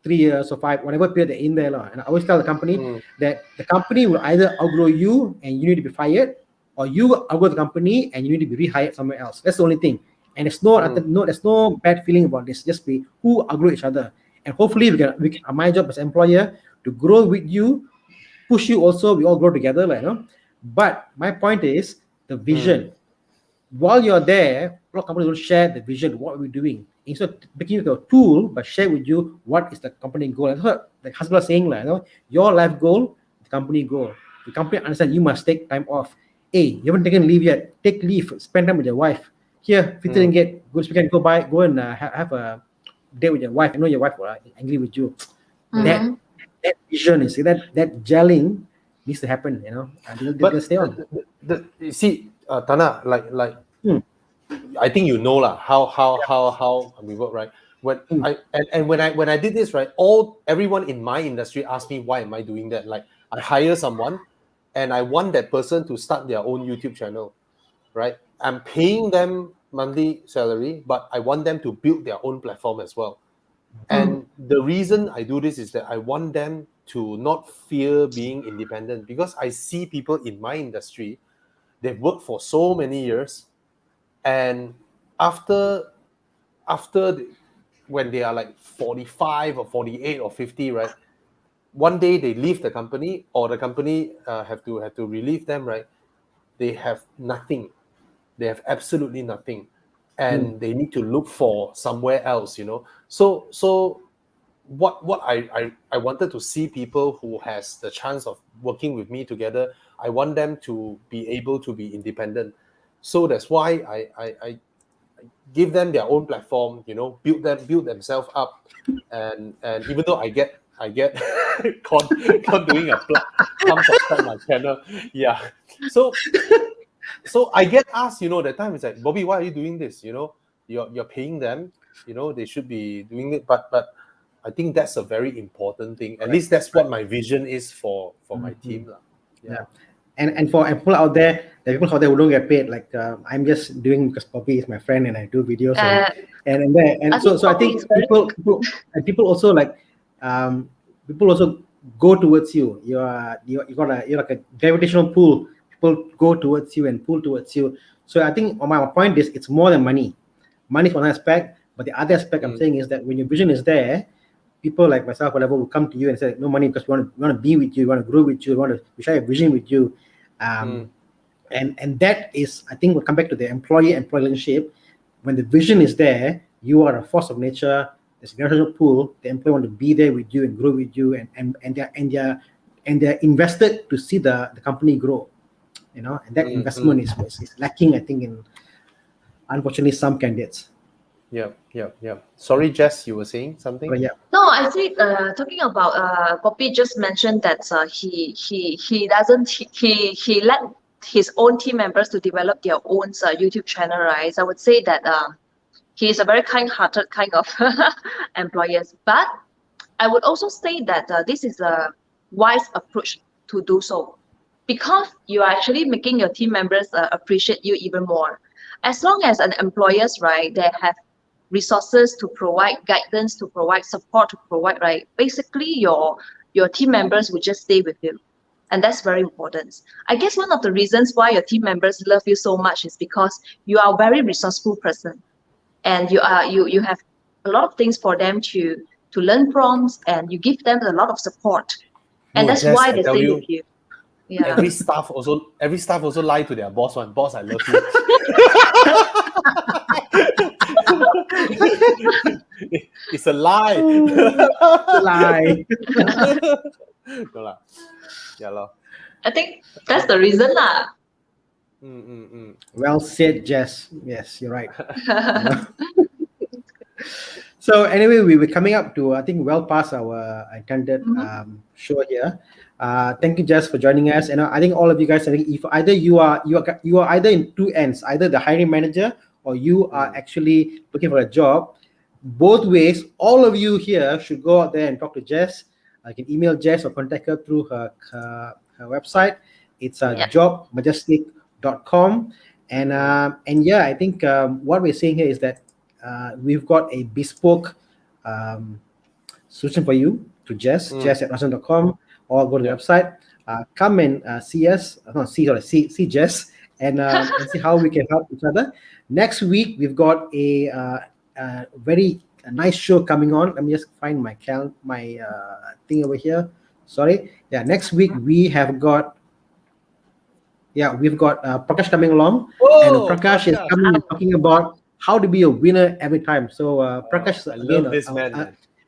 3 years or 5, whatever period they're in there. And I always tell the company that the company will either outgrow you and you need to be fired, or you outgrow the company and you need to be rehired somewhere else. That's the only thing. And there's no bad feeling about this. Just be who outgrow each other. And hopefully we can my job as employer to grow with you, push you also, we all grow together, But my point is the vision. While you're there, a lot of companies will share the vision, what we're doing. Instead of making it a tool, but share with you what is the company goal. And that's what the husband is saying, your life goal, the company goal. The company understand you must take time off. Hey, you haven't taken leave yet. Take leave, spend time with your wife. Here, 15 ringgit, go and go and have a date with your wife. I know your wife will angry with you. That vision is that gelling needs to happen, But stay on. You see, Thana, I think how we work, right? When I did this, right, everyone in my industry asked me why am I doing that. Like I hire someone, and I want that person to start their own YouTube channel, right? I'm paying them monthly salary, but I want them to build their own platform as well. And the reason I do this is that I want them to not fear being independent, because I see people in my industry, they've worked for so many years, and after when they are like 45 or 48 or 50, right? One day they leave the company, or the company have to relieve them, right? They have nothing. They have absolutely nothing, and they need to look for somewhere else, So what I wanted to see people who has the chance of working with me together. I want them to be able to be independent. So that's why I give them their own platform, build themselves up, and even though I get caught doing a pump subscribe my channel, yeah. So I get asked, that time it's like, Bobby, why are you doing this? You're paying them, they should be doing it, but I think that's a very important thing. At least that's what my vision is for my team. Yeah. And for people out there, the people out there who don't get paid, like I'm just doing because Bobby is my friend and I do videos so I think people also like people also go towards you. You're like a gravitational pull. People go towards you and pull towards you. So I think my point is it's more than money. Money is one aspect, but the other aspect I'm saying is that when your vision is there, people like myself, whatever, will come to you and say, no money, because we want to be with you, we want to grow with you, we share a vision with you. And that is, I think we'll come back to the employee-employee relationship. When the vision is there, you are a force of nature, there's a generational pool, the employee want to be there with you and grow with you, and they're invested to see the company grow. And that investment is lacking, I think, in unfortunately some candidates. Yeah. Sorry, Jess, you were saying something? But yeah. No, I think talking about Poppy just mentioned that he let his own team members to develop their own YouTube channel, right? So I would say that he is a very kind-hearted kind of employers. But I would also say that this is a wise approach to do so, because you are actually making your team members appreciate you even more. As long as an employers, right, they have resources to provide guidance, to provide support, to provide, right, basically your team members will just stay with you, and that's very important. I guess one of the reasons why your team members love you so much is because you are a very resourceful person, and you have a lot of things for them to learn from, and you give them a lot of support, and that's Jess, why I they tell stay you, with you. Yeah. Every staff also lie to their boss. Boss, I love you. It's a lie. It's a lie. No lah. Yeah lah. I think that's the reason lah. Well said, Jess. Yes, you're right. So anyway, we were coming up to, I think, well past our intended show here. Thank you, Jess, for joining us. And I think all of you guys, I think if either you are either in two ends, either the hiring manager or you are actually looking for a job. Both ways, all of you here should go out there and talk to Jess. You can email Jess or contact her through her website. It's jobmajestic.com. And yeah, I think what we're saying here is that we've got a bespoke solution for you to Jess, jess@russell.com, or go to the website. Come and see us, see Jess, and see how we can help each other. Next week, we've got a very nice show coming on. Let me just find my thing over here. Sorry. Yeah, next week we've got Prakash coming along, and Prakash is coming and talking about how to be a winner every time. So Prakash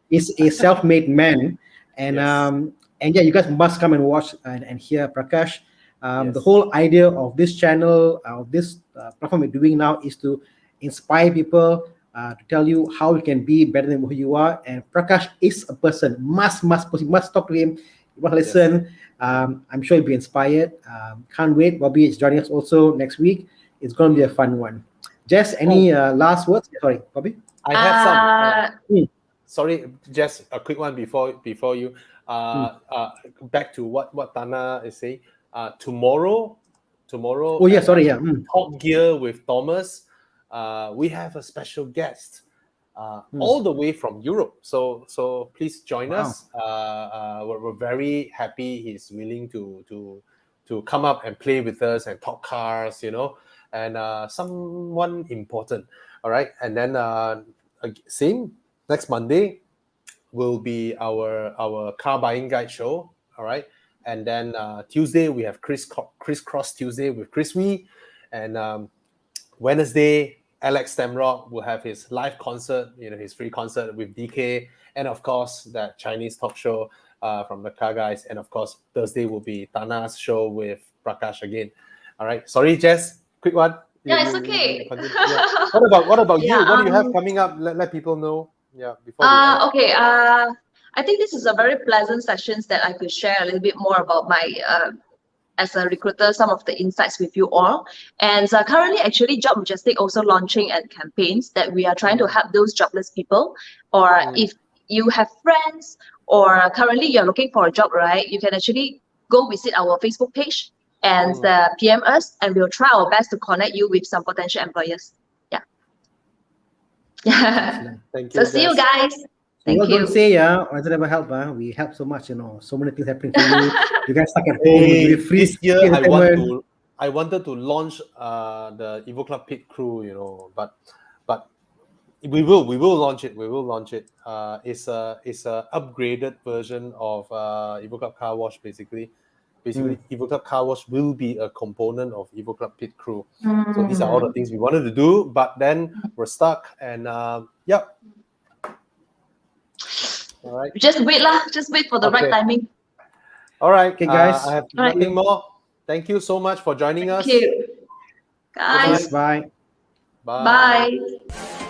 is a self-made man, and yeah, you guys must come and watch and hear Prakash. The whole idea of this channel, of this platform we're doing now, is to inspire people, to tell you how you can be better than who you are. And Prakash is a person. Must talk to him. You must listen. I'm sure you'll be inspired. Can't wait. Bobby is joining us also next week. It's going to be a fun one. Jess, any last words? Sorry, Bobby. I have some. Sorry, Jess, a quick one before you. Back to what Thana is saying. tomorrow. Oh yeah, at, sorry, yeah. Top Gear with Thomas. We have a special guest all the way from Europe. So please join us. We're very happy he's willing to come up and play with us and talk cars, and someone important. All right, and then same next Monday will be our car buying guide show. All right, and then Tuesday we have Crisscross Tuesday with Chris Wee, and Wednesday Alex Stamrock will have his live concert, his free concert with DK, and of course that Chinese talk show from the car guys, and of course Thursday will be Thana's show with Prakash again. All right, sorry Jess, quick one. Yeah, it's okay. Yeah. What about you? What do you have coming up? Let people know. Yeah, before we end. Okay. I think this is a very pleasant sessions that I could share a little bit more about my as a recruiter, some of the insights with you all. And currently, actually, Job Majestic also launching and campaigns that we are trying to help those jobless people. Or if you have friends or currently you're looking for a job, right? You can actually go visit our Facebook page and PM us, and we'll try our best to connect you with some potential employers. Yeah. Thank you. So see you guys. Thank you. Don't say, I never help. We help so much, so many things happening for you. You guys stuck at home. Free this year, I wanted to launch the Evo Club Pit Crew, but we will launch it. We will launch it. It's a upgraded version of Evo Club Car Wash, basically. Evo Club Car Wash will be a component of Evo Club Pit Crew. So these are all the things we wanted to do, but then we're stuck, and yep. All right. Just wait lah. Just wait for the right timing. All right. Okay, guys. I have nothing more. Thank you so much for joining us. Thank you, guys. Bye. Bye. Bye.